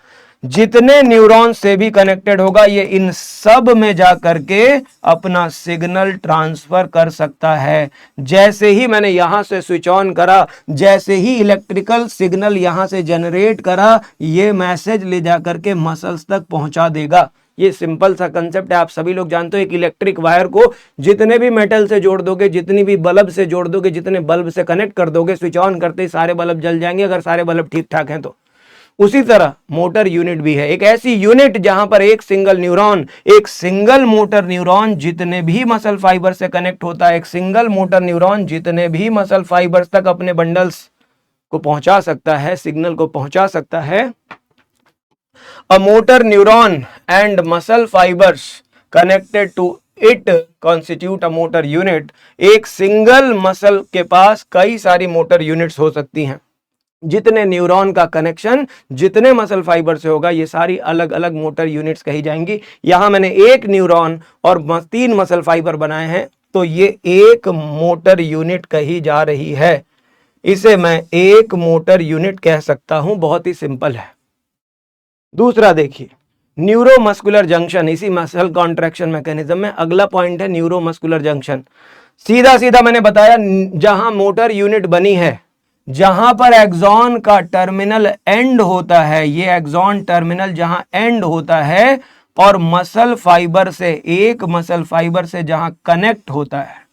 जितने न्यूरॉन से भी कनेक्टेड होगा, ये इन सब में जा करके अपना सिग्नल ट्रांसफर कर सकता है। जैसे ही मैंने यहां से स्विच ऑन करा, जैसे ही इलेक्ट्रिकल सिग्नल यहां से जनरेट करा, ये मैसेज ले जा करके मसल्स तक पहुंचा देगा। ये सिंपल सा कंसेप्ट है, आप सभी लोग जानते हो। एक इलेक्ट्रिक वायर को जितने भी मेटल से जोड़ दोगे, जितनी भी बल्ब से जोड़ दोगे, जितने बल्ब से कनेक्ट कर दोगे, स्विच ऑन करते ही सारे बल्ब जल जाएंगे, अगर सारे बल्ब ठीक ठाक हैं तो। उसी तरह मोटर यूनिट भी है, एक ऐसी यूनिट जहां पर एक सिंगल न्यूरॉन, एक सिंगल मोटर न्यूरॉन जितने भी मसल फाइबर से कनेक्ट होता है, एक सिंगल मोटर न्यूरॉन जितने भी मसल फाइबर्स तक अपने बंडल्स को पहुंचा सकता है, सिग्नल को पहुंचा सकता है। A motor neuron and muscle fibres connected to it constitute a motor unit. एक सिंगल मसल के पास कई सारी मोटर यूनिट्स हो सकती हैं। जितने न्यूरॉन का कनेक्शन जितने मसल फाइबर से होगा, ये सारी अलग अलग मोटर यूनिट्स कही जाएंगी। यहां मैंने एक न्यूरॉन और 3 मसल फाइबर बनाए हैं, तो ये एक मोटर यूनिट कही जा रही है। इसे मैं एक मोटर यूनिट कह सकता हूं, बहुत ही सिंपल है। दूसरा देखिए, न्यूरोमस्कुलर जंक्शन, इसी मसल कॉन्ट्रैक्शन मैकेनिज्म में अगला पॉइंट है न्यूरोमस्कुलर जंक्शन। सीधा सीधा मैंने बताया, जहां मोटर यूनिट बनी है, जहां पर एक्सॉन का टर्मिनल एंड होता है, ये एक्सॉन टर्मिनल जहां एंड होता है और मसल फाइबर से, एक मसल फाइबर से जहां कनेक्ट होता है,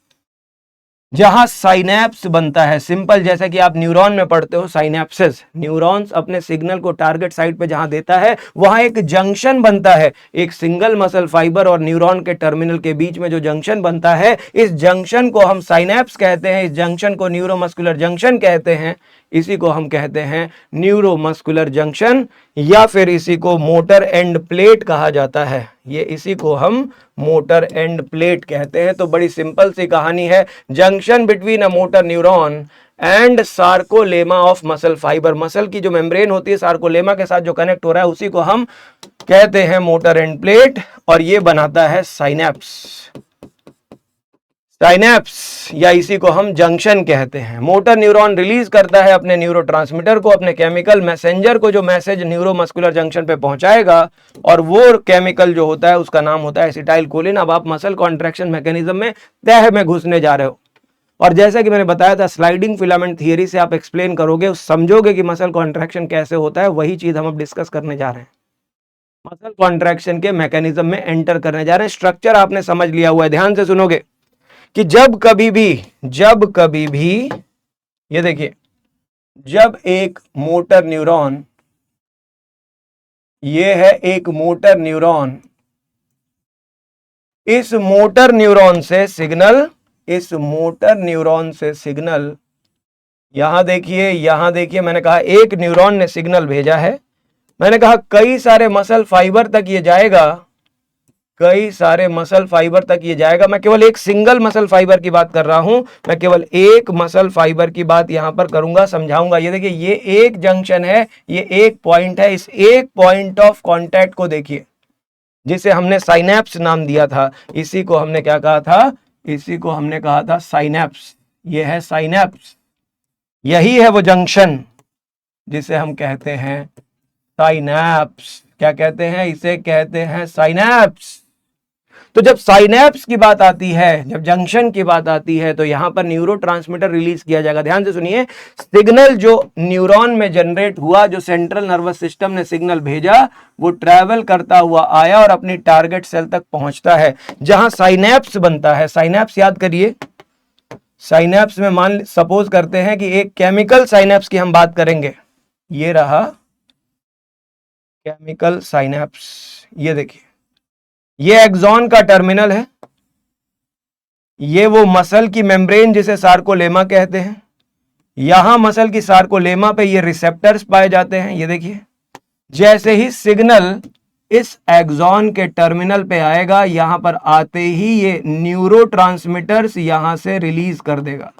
जहां साइनेप्स बनता है। सिंपल, जैसा कि आप न्यूरॉन में पढ़ते हो, साइनेप्सिस, न्यूरॉन्स अपने सिग्नल को टारगेट साइट पे जहां देता है, वहां एक जंक्शन बनता है। एक सिंगल मसल फाइबर और न्यूरॉन के टर्मिनल के बीच में जो जंक्शन बनता है, इस जंक्शन को हम साइनेप्स कहते हैं, इस जंक्शन को न्यूरोमस्कुलर जंक्शन कहते हैं। इसी को हम कहते हैं न्यूरोमस्कुलर जंक्शन, या फिर इसी को मोटर एंड प्लेट कहा जाता है। ये इसी को हम मोटर एंड प्लेट कहते हैं। तो बड़ी सिंपल सी कहानी है, junction between a motor neuron and sarcolemma of muscle fibre. Muscle की जो मेम्ब्रेन होती है, सार्कोलेमा के साथ जो कनेक्ट हो रहा है, उसी को हम कहते हैं मोटर एंड प्लेट, और ये बनाता है साइनेप्स। साइनेप्स, या इसी को हम जंक्शन कहते हैं। मोटर न्यूरॉन रिलीज करता है अपने न्यूरोट्रांसमीटर को, अपने केमिकल मैसेंजर को, जो मैसेज न्यूरोमस्कुलर जंक्शन पे पहुंचाएगा, और वो केमिकल जो होता है उसका नाम होता है एसिटाइलकोलिन। अब आप मसल कॉन्ट्रैक्शन मैकेनिज्म में तह में घुसने जा रहे हो, और जैसा कि मैंने बताया था, स्लाइडिंग फिलामेंट थियरी से आप एक्सप्लेन करोगे, समझोगे कि मसल कॉन्ट्रैक्शन कैसे होता है। वही चीज हम अब डिस्कस करने जा रहे हैं, मसल कॉन्ट्रैक्शन के मैकेनिज्म में एंटर करने जा रहे हैं। स्ट्रक्चर आपने समझ लिया हुआ है, ध्यान से सुनोगे कि जब कभी भी ये देखिए, जब एक मोटर न्यूरॉन, ये है एक मोटर न्यूरॉन, इस मोटर न्यूरॉन से सिग्नल, इस मोटर न्यूरॉन से सिग्नल, यहां देखिए, मैंने कहा एक न्यूरॉन ने सिग्नल भेजा है, मैंने कहा कई सारे मसल फाइबर तक ये जाएगा, कई सारे मसल फाइबर तक ये जाएगा। मैं केवल एक सिंगल मसल फाइबर की बात कर रहा हूं, मैं केवल एक मसल फाइबर की बात यहां पर करूंगा, समझाऊंगा। ये देखिए, ये एक जंक्शन है, ये एक पॉइंट है, इस एक पॉइंट ऑफ कांटेक्ट को देखिए, जिसे हमने साइनेप्स नाम दिया था, इसी को हमने क्या कहा था, इसी को हमने कहा था साइनेप्स। ये है साइनेप्स, यही है वो जंक्शन जिसे हम कहते हैं साइनेप्स। क्या कहते हैं, इसे कहते हैं साइनेप्स। तो जब साइनेप्स की बात आती है, जब जंक्शन की बात आती है, तो यहां पर न्यूरोट्रांसमीटर रिलीज किया जाएगा। ध्यान से सुनिए, सिग्नल जो न्यूरॉन में जनरेट हुआ, जो सेंट्रल नर्वस सिस्टम ने सिग्नल भेजा, वो ट्रैवल करता हुआ आया और अपनी टारगेट सेल तक पहुंचता है, जहां साइनेप्स बनता है। साइनेप्स याद करिए, साइनेप्स में मान सपोज करते हैं कि एक केमिकल साइनेप्स की हम बात करेंगे। ये रहा केमिकल साइनेप्स, ये देखिए, ये एक्सॉन का टर्मिनल है, ये वो मसल की मेम्ब्रेन जिसे सार्कोलेमा कहते हैं। यहां मसल की सार्कोलेमा पे ये रिसेप्टर्स पाए जाते हैं। ये देखिए, जैसे ही सिग्नल इस एक्सॉन के टर्मिनल पे आएगा, यहां पर आते ही ये न्यूरोट्रांसमीटर्स यहां से रिलीज कर देगा।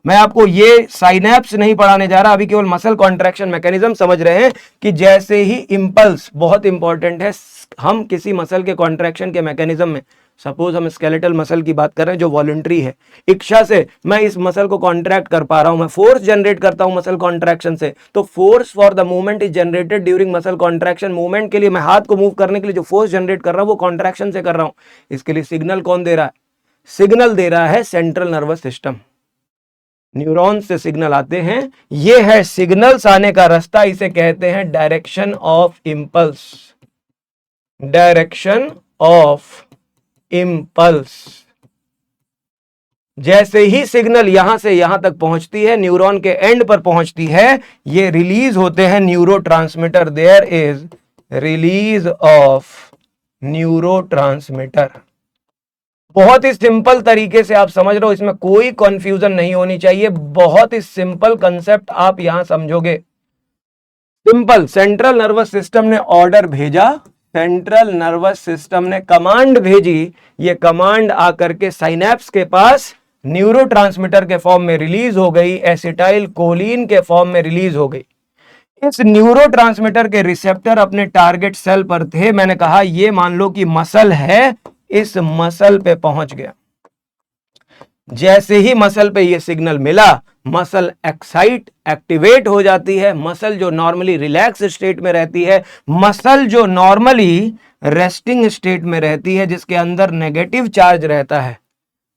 मैं आपको ये साइनेप्स नहीं पढ़ाने जा रहा, अभी केवल मसल कॉन्ट्रैक्शन मैकेनिज्म समझ रहे हैं कि जैसे ही इंपल्स, बहुत इंपॉर्टेंट है, हम किसी मसल के कॉन्ट्रैक्शन के मैकेनिज्म में, सपोज हम स्केलेटल मसल की बात कर रहे हैं जो वॉलंटरी है, इच्छा से मैं इस मसल को कॉन्ट्रैक्ट कर पा रहा हूं, मैं फोर्स जनरेट करता हूं मसल कॉन्ट्रैक्शन से, तो force for the movement is generated during muscle contraction. Movement के लिए मैं हाथ को मूव करने के लिए जो फोर्स जनरेट कर रहा हूं वो कॉन्ट्रैक्शन से कर रहा हूं। इसके लिए सिग्नल कौन दे रहा है, सिग्नल दे रहा है सेंट्रल नर्वस सिस्टम। न्यूरॉन से सिग्नल आते हैं, ये है सिग्नल्स आने का रास्ता, इसे कहते हैं direction of impulse. Direction of impulse. जैसे ही सिग्नल यहां से यहां तक पहुंचती है, न्यूरॉन के एंड पर पहुंचती है, ये रिलीज होते हैं neurotransmitter. There is release of neurotransmitter. बहुत ही सिंपल तरीके से आप समझ रहे हो, इसमें कोई कंफ्यूजन नहीं होनी चाहिए। बहुत ही सिंपल कंसेप्ट आप यहां समझोगे। सिंपल, सेंट्रल नर्वस सिस्टम ने ऑर्डर भेजा, सेंट्रल नर्वस सिस्टम ने कमांड भेजी, ये कमांड आकर के साइनेप्स के पास न्यूरोट्रांसमीटर के फॉर्म में रिलीज हो गई, एसिटाइल कोलिन के फॉर्म में रिलीज हो गई। इस न्यूरोट्रांसमीटर के रिसेप्टर अपने टारगेट सेल पर थे। मैंने कहा ये मान लो कि मसल है, इस मसल पे पहुंच गया। जैसे ही मसल पे ये सिग्नल मिला, मसल एक्टिवेट हो जाती है। मसल जो नॉर्मली रिलैक्स स्टेट में रहती है, मसल जो नॉर्मली रेस्टिंग स्टेट में रहती है, जिसके अंदर नेगेटिव चार्ज रहता है,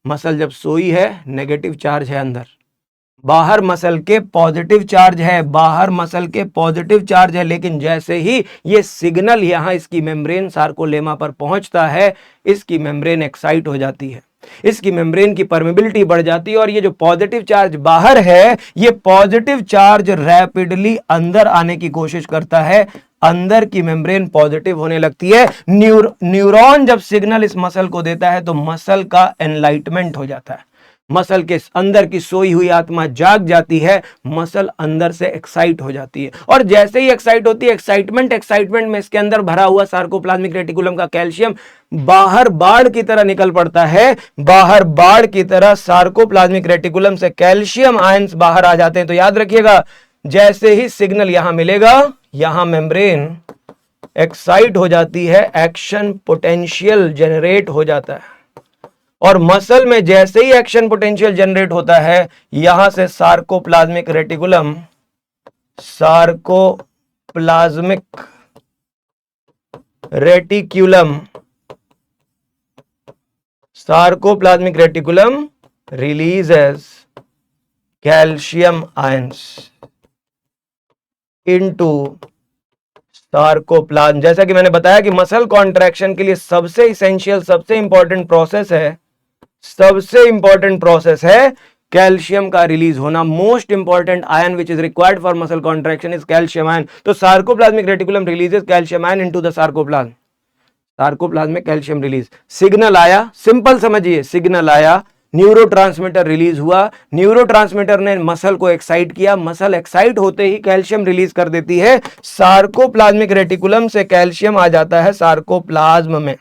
मसल जब सोई है नेगेटिव चार्ज है अंदर, बाहर मसल के पॉजिटिव चार्ज है, बाहर मसल के पॉजिटिव चार्ज है। लेकिन जैसे ही ये सिग्नल यहां इसकी मेम्ब्रेन सार्कोलेमा पर पहुंचता है, इसकी मेम्ब्रेन एक्साइट हो जाती है, इसकी मेम्ब्रेन की परमेबिलिटी बढ़ जाती है, और ये जो पॉजिटिव चार्ज बाहर है, ये पॉजिटिव चार्ज रैपिडली अंदर आने की कोशिश करता है, अंदर की मेम्ब्रेन पॉजिटिव होने लगती है। न्यूरॉन जब सिग्नल इस मसल को देता है, तो मसल का एनलाइटमेंट हो जाता है, मसल के अंदर की सोई हुई आत्मा जाग जाती है, मसल अंदर से एक्साइट हो जाती है। और जैसे ही एक्साइट होती है, एक्साइटमेंट में इसके अंदर भरा हुआ सार्कोप्लाज्मिक रेटिकुलम का कैल्शियम बाहर बाढ़ की तरह निकल पड़ता है, बाहर बाढ़ की तरह सार्कोप्लाज्मिक रेटिकुलम से कैल्शियम आयंस बाहर आ जाते हैं। तो याद रखिएगा, जैसे ही सिग्नल यहां मिलेगा, यहां मेम्ब्रेन एक्साइट हो जाती है, एक्शन पोटेंशियल जनरेट हो जाता है, और मसल में जैसे ही एक्शन पोटेंशियल जनरेट होता है, यहां से sarcoplasmic reticulum releases calcium ions into sarcoplasm. जैसा कि मैंने बताया कि मसल कॉन्ट्रैक्शन के लिए सबसे इसेंशियल, सबसे इंपॉर्टेंट प्रोसेस है कैल्शियम का रिलीज होना। Most important ion which is required for muscle contraction is calcium ion. तो sarcoplasmic reticulum releases calcium ion into the sarcoplasm. Sarcoplasm में कैल्शियम रिलीज, सिग्नल आया, सिंपल समझिए, सिग्नल आया, neurotransmitter release हुआ, neurotransmitter ने muscle को excite किया, muscle excite होते ही कैल्शियम रिलीज कर देती है, सार्कोप्लाज्मिक रेटिकुलम से कैल्शियम आ जाता है सार्कोप्लाज्म में,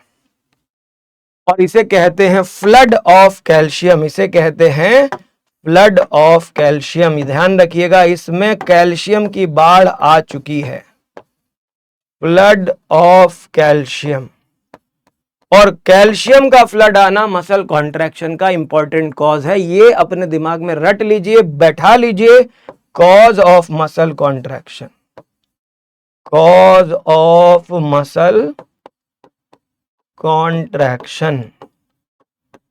और इसे कहते हैं फ्लड ऑफ कैल्शियम। इसे कहते हैं फ्लड ऑफ कैल्शियम। ध्यान रखिएगा, इसमें कैल्शियम की बाढ़ आ चुकी है, फ्लड ऑफ कैल्शियम। और कैल्शियम का फ्लड आना मसल कॉन्ट्रैक्शन का इंपॉर्टेंट कॉज है। ये अपने दिमाग में रट लीजिए, बैठा लीजिए, cause of muscle contraction, cause of muscle contraction.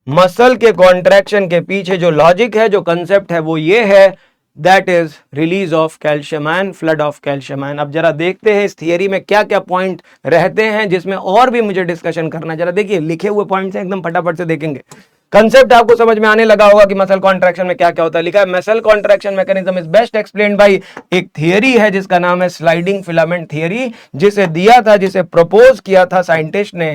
Muscle के कॉन्ट्रैक्शन के पीछे जो लॉजिक है, जो कंसेप्ट है, वो ये है, that is release of calcium ion, flood of calcium ion. अब जरा देखते हैं इस थियरी में क्या क्या पॉइंट रहते हैं जिसमें और भी मुझे डिस्कशन करना है। जरा देखिए, लिखे हुए पॉइंट्स हैं, एकदम फटाफट से देखेंगे। कंसेप्ट आपको समझ में आने लगा होगा कि मसल कॉन्ट्रैक्शन में क्या क्या होता है। लिखा है muscle contraction mechanism is best explained bye, एक थियरी है जिसका नाम है स्लाइडिंग फिलामेंट थियरी, जिसे दिया था, जिसे प्रपोज किया था साइंटिस्ट ने,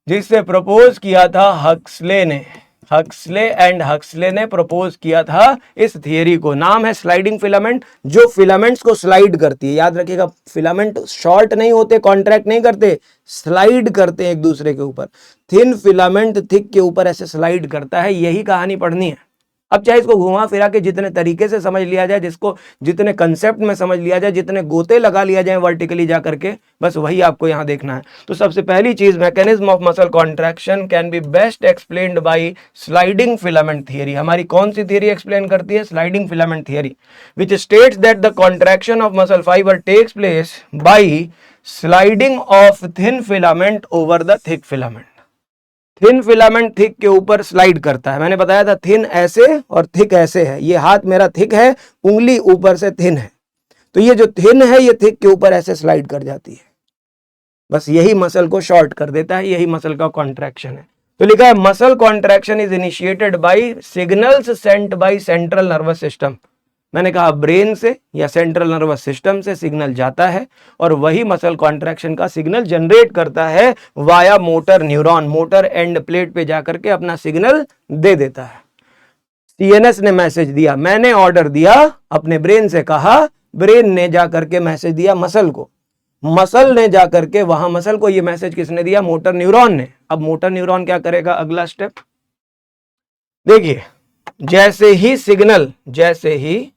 जिसे प्रपोज किया था हक्सले ने। हक्सले ने प्रपोज किया था इस थियरी को। नाम है स्लाइडिंग फिलामेंट, जो फिलामेंट्स को स्लाइड करती है। याद रखिएगा, फिलामेंट शॉर्ट नहीं होते, कॉन्ट्रैक्ट नहीं करते, स्लाइड करते हैं एक दूसरे के ऊपर। थिन फिलामेंट थिक के ऊपर ऐसे स्लाइड करता है, यही कहानी पढ़नी है। अब चाहे इसको घुमा फिरा के जितने तरीके से समझ लिया जाए, जिसको जितने कंसेप्ट में समझ लिया जाए, जितने गोते लगा लिया जाए वर्टिकली जा करके, बस वही आपको यहां देखना है। तो सबसे पहली चीज, mechanism of muscle contraction can be best explained by sliding filament theory. हमारी कौन सी थियरी एक्सप्लेन करती है? Sliding filament theory, which states that the contraction of muscle fibre takes place by sliding of thin filament over the thick filament. Thin filament thick के ऊपर slide करता है। मैंने बताया था थिन ऐसे और थिक ऐसे है। ये हाथ मेरा थिक है, उंगली ऊपर से थिन है, तो ये जो थिन है ये थिक के ऊपर ऐसे स्लाइड कर जाती है। बस यही मसल को शॉर्ट कर देता है, यही मसल का कॉन्ट्रैक्शन है। तो लिखा है muscle contraction is initiated by signals sent by central nervous system. मैंने कहा ब्रेन से या सेंट्रल नर्वस सिस्टम से सिग्नल जाता है और वही मसल कॉन्ट्रैक्शन का सिग्नल जनरेट करता है via motor neuron. Motor end plate पे जाकर के अपना सिग्नल दे देता है। सीएनएस ने मैसेज दिया, मैंने ऑर्डर दिया, अपने ब्रेन से कहा, ब्रेन ने जाकर के मैसेज दिया मसल को, मसल ने जाकर के वहां, मसल को ये मैसेज किसने दिया? मोटर न्यूरॉन ने। अब मोटर न्यूरॉन क्या करेगा? अगला स्टेप देखिए, जैसे ही सिग्नल, जैसे ही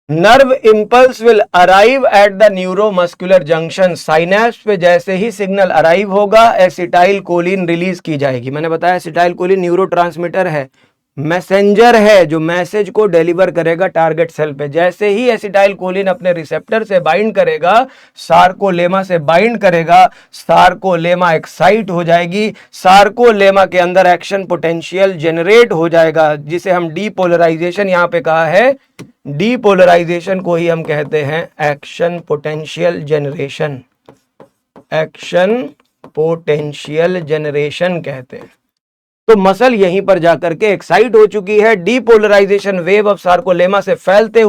nerve impulse will arrive at the neuromuscular junction, synapse पे जैसे ही सिग्नल अराइव होगा, एसिटाइल कोलिन रिलीज की जाएगी। मैंने बताया एसिटाइल कोलिन न्यूरोट्रांसमीटर है, मैसेंजर है, जो मैसेज को डिलीवर करेगा टारगेट सेल पे। जैसे ही एसिटाइल कोलिन अपने रिसेप्टर से बाइंड करेगा, सार्कोलेमा से बाइंड करेगा, सार्कोलेमा एक्साइट हो जाएगी, सार्कोलेमा के अंदर एक्शन पोटेंशियल जनरेट हो जाएगा, जिसे हम डीपोलराइजेशन यहां पे कहा है। डीपोलराइजेशन को ही हम कहते हैं action potential generation, action potential generation कहते हैं। तो मसल यहीं पर जाकर के एक्साइट हो चुकी है, डीपोलराइजेशन वेव ऑफ सार्कोलेमा से फैलते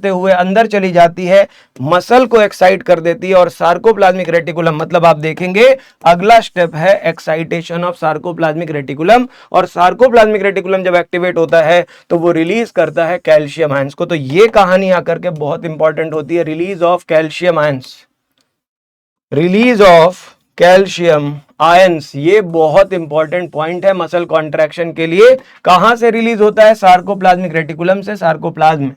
हुए अंदर चली जाती है, मसल को एक्साइट कर देती है और सार्कोप्लाज्मिक रेटिकुलम, मतलब आप देखेंगे अगला स्टेप है एक्साइटेशन ऑफ सार्कोप्लाज्मिक रेटिकुलम। और सार्कोप्लाज्मिक रेटिकुलम जब एक्टिवेट होता है तो वो रिलीज करता है कैल्शियम आयंस को। तो ये कहानी आकर के बहुत इंपॉर्टेंट होती है, release of calcium ions, release of calcium ions. ये बहुत इंपॉर्टेंट पॉइंट है मसल कॉन्ट्रैक्शन के लिए। कहां से रिलीज होता है? सार्कोप्लाज्मिक रेटिकुलम से, सार्कोप्लाज्म।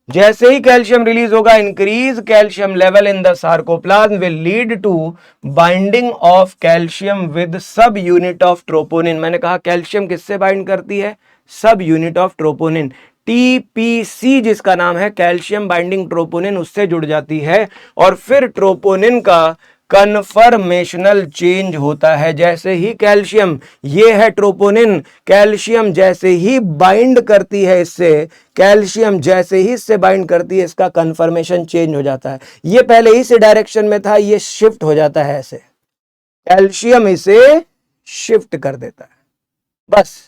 जैसे ही कैल्शियम रिलीज होगा, increase calcium level in the sarcoplasm will lead to binding of calcium with subunit of troponin. मैंने कहा कैल्शियम किससे बाइंड करती है? सब यूनिट ऑफ ट्रोपोनिन, टीपीसी जिसका नाम है, कैल्शियम बाइंडिंग ट्रोपोनिन, उससे जुड़ जाती है। और फिर ट्रोपोनिन का कन्फर्मेशनल चेंज होता है। जैसे ही कैल्शियम, ये है ट्रोपोनिन, कैल्शियम जैसे ही बाइंड करती है इससे, कैल्शियम जैसे ही इससे बाइंड करती है, इसका कन्फर्मेशन चेंज हो जाता है। ये पहले ही से डायरेक्शन में था, ये शिफ्ट हो जाता है ऐसे, कैल्शियम इसे शिफ्ट कर देता है। बस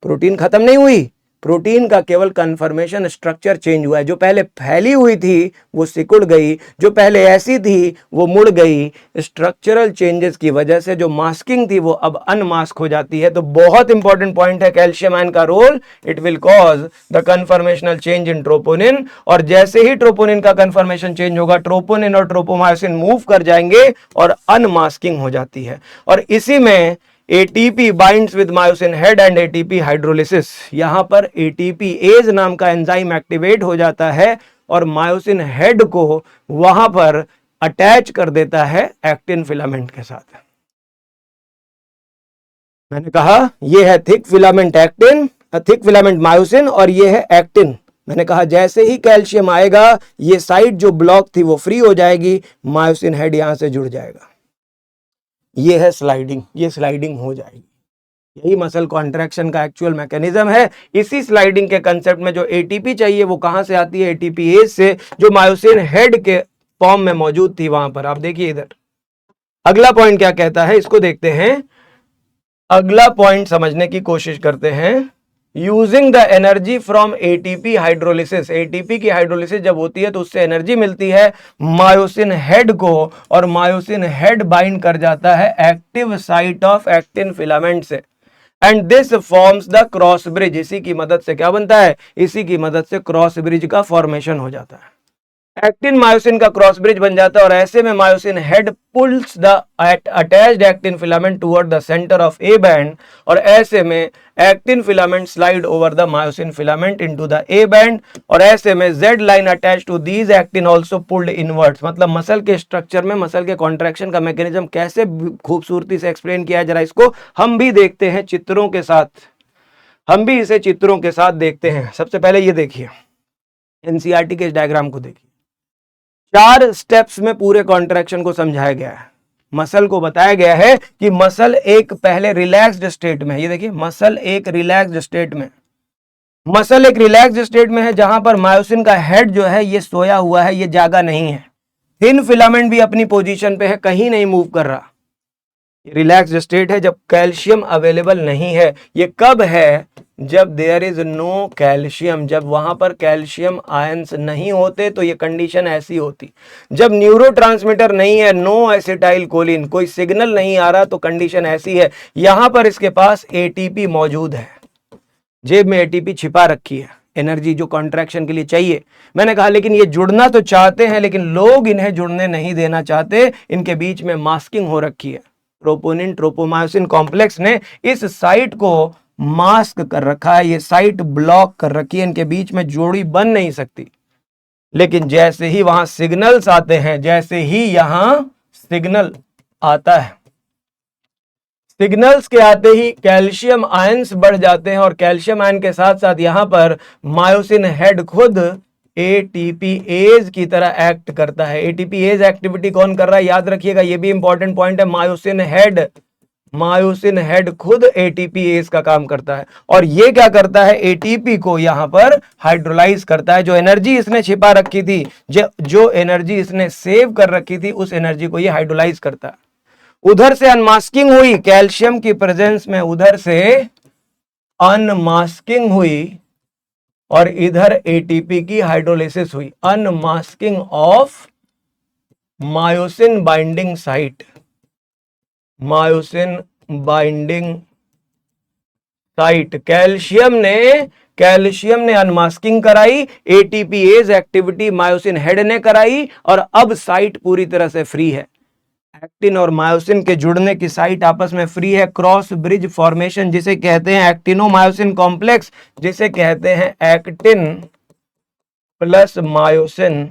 प्रोटीन खत्म नहीं हुई, प्रोटीन का केवल कन्फर्मेशन स्ट्रक्चर चेंज हुआ है। जो पहले फैली हुई थी वो सिकुड़ गई, जो पहले ऐसी थी वो मुड़ गई। स्ट्रक्चरल चेंजेस की वजह से जो मास्किंग थी वो अब अनमास्क हो जाती है। तो बहुत इंपॉर्टेंट पॉइंट है कैल्शियम आयन का role, it will cause the conformational change in troponin. और जैसे ही ट्रोपोनिन का कन्फर्मेशन चेंज होगा, ट्रोपोनिन और ट्रोपोमायोसिन मूव कर जाएंगे और अनमास्किंग हो जाती है। और इसी में ATP binds with myosin head and ATP hydrolysis। यहां पर ATPase नाम का एंजाइम एक्टिवेट हो जाता है और मायोसिन हेड को वहां पर अटैच कर देता है एक्टिन फिलामेंट के साथ। मैंने कहा ये है thick filament actin, thick filament myosin, और ये है एक्टिन। मैंने कहा जैसे ही कैल्शियम आएगा ये साइट जो ब्लॉक थी वो फ्री हो जाएगी, मायोसिन हेड यहां से जुड़ जाएगा। ये है स्लाइडिंग, ये स्लाइडिंग हो जाएगी। यही मसल कॉन्ट्रैक्शन का एक्चुअल मैकेनिज्म है। इसी स्लाइडिंग के कंसेप्ट में जो एटीपी चाहिए वो कहां से आती है, एटीपीएज से, जो मायोसिन हेड के फॉर्म में मौजूद थी वहां पर। आप देखिए इधर अगला पॉइंट क्या कहता है, इसको देखते हैं। अगला पॉइंट समझने की कोशिश करते हैं। Using the energy from ATP hydrolysis, ATP की हाइड्रोलिसिस जब होती है तो उससे एनर्जी मिलती है मायोसिन हेड को, और मायोसिन हेड बाइंड कर जाता है active site of actin filament से, and this forms the cross bridge. इसी की मदद से क्या बनता है, इसी की मदद से क्रॉस ब्रिज का फॉर्मेशन हो जाता है। एक्टिन मायोसिन का क्रॉस ब्रिज बन जाता है, और ऐसे में myosin head pulls the attached actin filament toward the centre of A band, और ऐसे में actin filament slide over the myosin filament into the A band, और ऐसे में Z line attached to these actin also pulled inwards. मतलब muscle के structure में muscle के कॉन्ट्रैक्शन का मैकेनिज्म कैसे खूबसूरती से एक्सप्लेन किया है, जरा इसको हम भी देखते हैं चित्रों के साथ। हम भी इसे चित्रों के साथ देखते हैं। सबसे पहले ये देखिए, एनसीईआरटी के इस डायग्राम को देखिए। 4 स्टेप्स में पूरे कॉन्ट्रैक्शन को समझाया गया है। मसल को बताया गया है कि मसल एक पहले रिलैक्स्ड स्टेट में है। ये देखिए मसल एक रिलैक्स्ड स्टेट में, मसल एक रिलैक्स्ड स्टेट में है जहां पर मायोसिन का हेड जो है ये सोया हुआ है, ये जागा नहीं है। थिन फिलामेंट भी अपनी पोजीशन पे है, कहीं नहीं मूव कर रहा। रिलैक्स्ड स्टेट है जब कैल्शियम अवेलेबल नहीं है। ये कब है, जब देयर इज नो कैल्शियम, जब वहां पर कैल्शियम आयंस नहीं होते तो ये कंडीशन ऐसी होती। जब न्यूरोट्रांसमीटर नहीं है, नो एसिटाइल कोलिन, कोई सिग्नल नहीं आ रहा, तो कंडीशन ऐसी है। यहां पर इसके पास एटीपी मौजूद है, जेब में एटीपी छिपा रखी है, एनर्जी जो कॉन्ट्रैक्शन के लिए चाहिए। मैंने कहा लेकिन ये जुड़ना तो चाहते हैं, लेकिन लोग इन्हें जुड़ने नहीं देना चाहते, इनके बीच में मास्किंग हो रखी है। ट्रोपोनिन ट्रोपोमायोसिन कॉम्प्लेक्स ने इस साइट को मास्क कर रखा है, ये साइट ब्लॉक कर रखी है, इनके बीच में जोड़ी बन नहीं सकती। लेकिन जैसे ही वहां सिग्नल्स आते हैं, जैसे ही यहां सिग्नल आता है, सिग्नल्स के आते ही कैल्शियम आयंस बढ़ जाते हैं, और कैल्शियम आयन के साथ साथ यहां पर मायोसिन हेड खुद एटीपीएज की तरह एक्ट करता है। एटीपीएज एक्टिविटी कौन कर रहा है, याद रखिएगा, ये भी इंपॉर्टेंट पॉइंट है। मायोसिन हेड खुद एटीपीएज का काम करता है, और ये क्या करता है, एटीपी को यहां पर हाइड्रोलाइज करता है। जो एनर्जी इसने छिपा रखी थी, जो एनर्जी इसने सेव कर रखी थी, उस एनर्जी को ये हाइड्रोलाइज करता है। उधर से अनमास्किंग हुई कैल्शियम की प्रेजेंस में, उधर से अनमास्किंग हुई, और इधर एटीपी की हाइड्रोलिसिस हुई। Unmasking of myosin binding site, myosin binding site, calcium ने अनमास्किंग कराई, एटीपीएज एक्टिविटी मायोसिन हेड ने कराई, और अब साइट पूरी तरह से फ्री है। एक्टिन और मायोसिन के जुड़ने की साइट आपस में फ्री है। क्रॉस ब्रिज फॉर्मेशन जिसे कहते हैं एक्टिनो मायोसिन कॉम्प्लेक्स, जिसे कहते हैं एक्टिन प्लस मायोसिन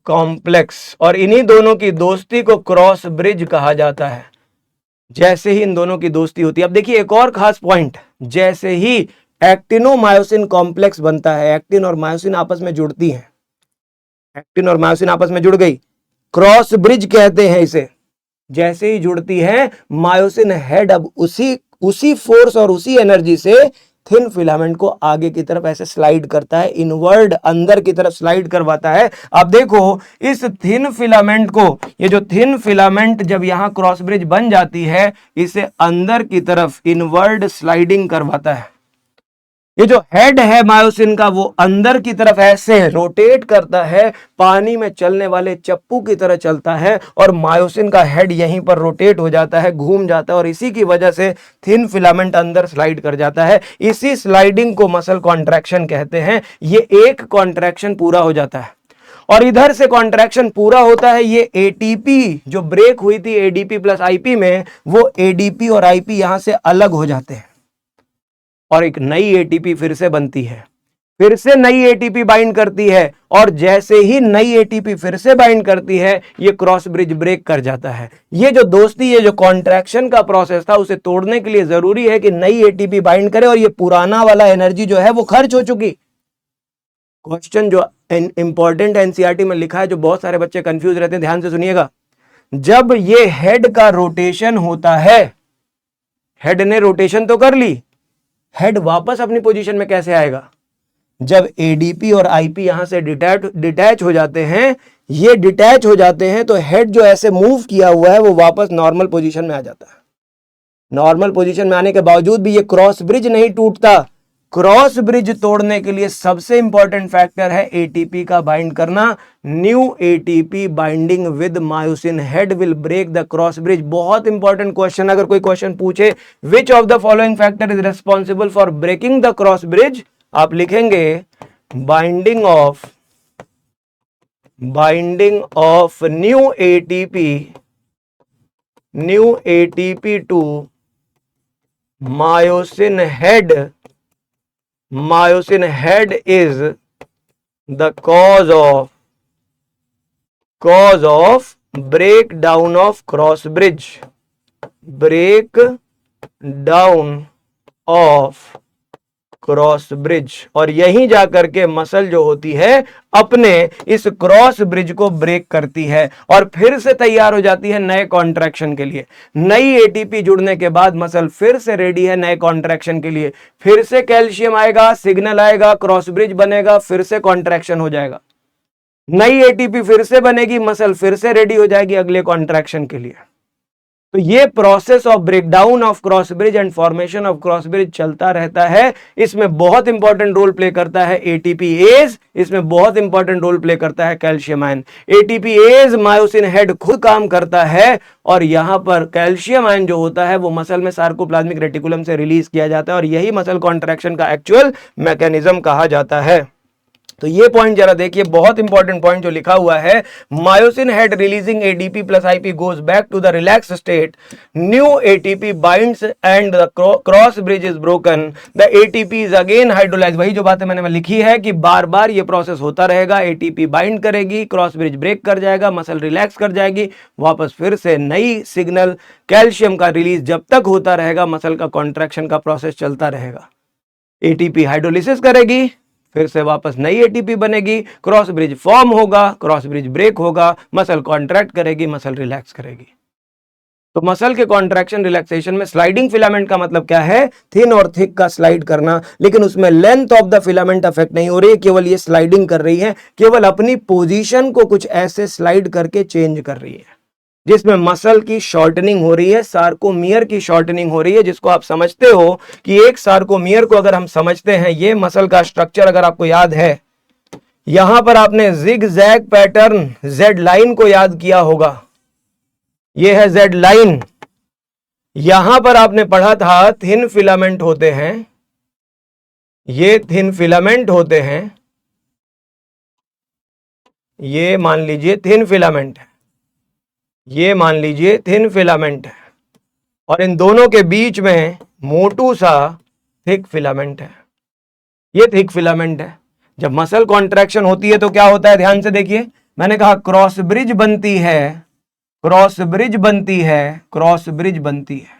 कॉम्प्लेक्स, और इन्हीं दोनों की दोस्ती को क्रॉस ब्रिज कहा जाता है। जैसे ही इन दोनों की दोस्ती होती है, अब देखिए एक और खास पॉइंट, जैसे ही एक्टिनो मायोसिन कॉम्प्लेक्स बनता है, एक्टिन और मायोसिन आपस में जुड़ती हैं, एक्टिन और मायोसिन आपस में जुड़ गई, क्रॉस ब्रिज कहते हैं इसे। जैसे ही जुड़ती है, मायोसिन हेड अब उसी फोर्स और उसी एनर्जी से थिन फिलामेंट को आगे की तरफ ऐसे स्लाइड करता है, इनवर्ड अंदर की तरफ स्लाइड करवाता है। अब देखो इस थिन फिलामेंट को, ये जो थिन फिलामेंट जब यहां क्रॉस ब्रिज बन जाती है, इसे अंदर की तरफ इनवर्ड स्लाइडिंग करवाता है। ये जो हेड है मायोसिन का, वो अंदर की तरफ ऐसे रोटेट करता है, पानी में चलने वाले चप्पू की तरह चलता है, और मायोसिन का हेड यहीं पर रोटेट हो जाता है, घूम जाता है, और इसी की वजह से थिन फिलामेंट अंदर स्लाइड कर जाता है। इसी स्लाइडिंग को मसल कॉन्ट्रैक्शन कहते हैं। ये एक कॉन्ट्रैक्शन पूरा हो जाता है, और इधर से कॉन्ट्रैक्शन पूरा होता है। ये एटीपी जो ब्रेक हुई थी एडीपी प्लस आईपी में, वो एडीपी और आईपी यहां से अलग हो जाते हैं, और एक नई एटीपी फिर से बनती है। फिर से नई एटीपी बाइंड करती है, और जैसे ही नई एटीपी फिर से बाइंड करती है ये क्रॉस ब्रिज ब्रेक कर जाता है। ये जो दोस्ती, ये जो कॉन्ट्रैक्शन का प्रोसेस था, उसे तोड़ने के लिए जरूरी है कि नई एटीपी बाइंड करे और ये पुराना वाला एनर्जी जो है वो खर्च हो चुकी। क्वेश्चन जो इंपॉर्टेंट एनसीईआरटी में लिखा है, जो बहुत सारे बच्चे कंफ्यूज रहते हैं, ध्यान से सुनिएगा। जब ये हेड का रोटेशन होता है, हेड ने रोटेशन तो कर ली, हेड वापस अपनी पोजीशन में कैसे आएगा? जब एडीपी और आईपी यहां से डिटैच हो जाते हैं, ये डिटैच हो जाते हैं, तो हेड जो ऐसे मूव किया हुआ है वो वापस नॉर्मल पोजीशन में आ जाता है। नॉर्मल पोजीशन में आने के बावजूद भी ये क्रॉस ब्रिज नहीं टूटता। क्रॉस ब्रिज तोड़ने के लिए सबसे इंपॉर्टेंट फैक्टर है एटीपी का बाइंड करना। New ATP binding with myosin head will break the cross bridge. बहुत इंपॉर्टेंट क्वेश्चन, अगर कोई क्वेश्चन पूछे which of the following factor is responsible for breaking the cross bridge, आप लिखेंगे binding of new ATP to myosin head is the cause of breakdown of cross bridge, और यहीं जाकर के मसल जो होती है अपने इस क्रॉस ब्रिज को ब्रेक करती है और फिर से तैयार हो जाती है नए कॉन्ट्रैक्शन के लिए। नई एटीपी जुड़ने के बाद मसल फिर से रेडी है नए कॉन्ट्रैक्शन के लिए। फिर से कैल्शियम आएगा, सिग्नल आएगा, क्रॉस ब्रिज बनेगा, फिर से कॉन्ट्रैक्शन हो जाएगा। नई एटीपी फिर से बनेगी, मसल फिर से रेडी हो जाएगी अगले कॉन्ट्रैक्शन के लिए। तो ये process of breakdown of cross bridge and formation of cross bridge चलता रहता है। इसमें बहुत इंपॉर्टेंट रोल प्ले करता है एटीपीएज, इसमें बहुत इंपॉर्टेंट रोल प्ले करता है calcium ion. ATPase myosin head खुद काम करता है और यहां पर कैल्शियम आयन जो होता है वो मसल में सार्कोप्लाज्मिक रेटिकुलम से रिलीज किया जाता है और यही मसल कॉन्ट्रैक्शन का एक्चुअल मैकेनिज्म कहा जाता है। तो ये पॉइंट जरा देखिए, बहुत इंपॉर्टेंट पॉइंट जो लिखा हुआ है, myosin head releasing ADP plus IP goes back to the relax state, new ATP binds and the cross bridge is broken, the ATP is again hydrolyse. वही जो बातें मैंने लिखी है कि बार बार ये प्रोसेस होता रहेगा, एटीपी बाइंड करेगी, क्रॉस ब्रिज ब्रेक कर जाएगा, मसल रिलैक्स कर जाएगी, वापस फिर से नई सिग्नल कैल्शियम का रिलीज जब तक होता रहेगा, मसल का कॉन्ट्रैक्शन का प्रोसेस चलता रहेगा। एटीपी हाइड्रोलिसिस करेगी, फिर से वापस नई एटीपी बनेगी, क्रॉस ब्रिज फॉर्म होगा, क्रॉस ब्रिज ब्रेक होगा, मसल कॉन्ट्रैक्ट करेगी, मसल रिलैक्स करेगी। तो मसल के कॉन्ट्रैक्शन रिलैक्सेशन में स्लाइडिंग फिलामेंट का मतलब क्या है? थिन और थिक का स्लाइड करना, लेकिन उसमें length of the filament affect नहीं हो रही है, केवल ये स्लाइडिंग कर रही है, केवल अपनी पोजीशन को कुछ ऐसे स्लाइड करके चेंज कर रही है, जिसमें मसल की शॉर्टनिंग हो रही है, सार्कोमियर की शॉर्टनिंग हो रही है, जिसको आप समझते हो कि एक सार्कोमियर को अगर हम समझते हैं, ये मसल का स्ट्रक्चर अगर आपको याद है, यहां पर आपने zigzag pattern Z line को याद किया होगा, ये है जेड लाइन। यहां पर आपने पढ़ा था थिन फिलामेंट होते हैं, ये थिन फिलामेंट होते हैं, ये मान लीजिए थिन फिलामेंट है, ये मान लीजिए थिन फिलामेंट है, और इन दोनों के बीच में मोटू सा थिक फिलामेंट है, ये थिक फिलामेंट है। जब मसल कॉन्ट्रैक्शन होती है तो क्या होता है? ध्यान से देखिए, मैंने कहा क्रॉस ब्रिज बनती है, क्रॉस ब्रिज बनती है, क्रॉस ब्रिज बनती है,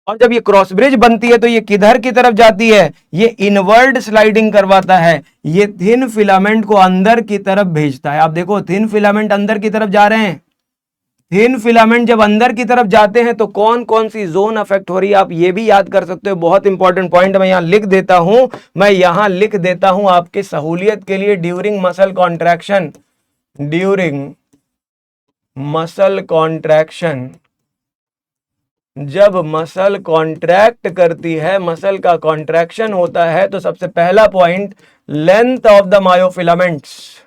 और जब ये क्रॉस ब्रिज बनती है तो ये किधर की तरफ जाती है? ये इनवर्ड स्लाइडिंग करवाता है, ये थिन फिलामेंट को अंदर की तरफ भेजता है। आप देखो थिन फिलामेंट अंदर की तरफ जा रहे हैं। थिन फिलामेंट जब अंदर की तरफ जाते हैं तो कौन कौन सी जोन अफेक्ट हो रही है आप ये भी याद कर सकते हो। बहुत इंपॉर्टेंट पॉइंट मैं यहां लिख देता हूं, मैं यहां लिख देता हूं आपकी सहूलियत के लिए। During muscle contraction, during muscle contraction, जब मसल कॉन्ट्रैक्ट करती है, मसल का कॉन्ट्रैक्शन होता है, तो सबसे पहला point length of the myofilaments,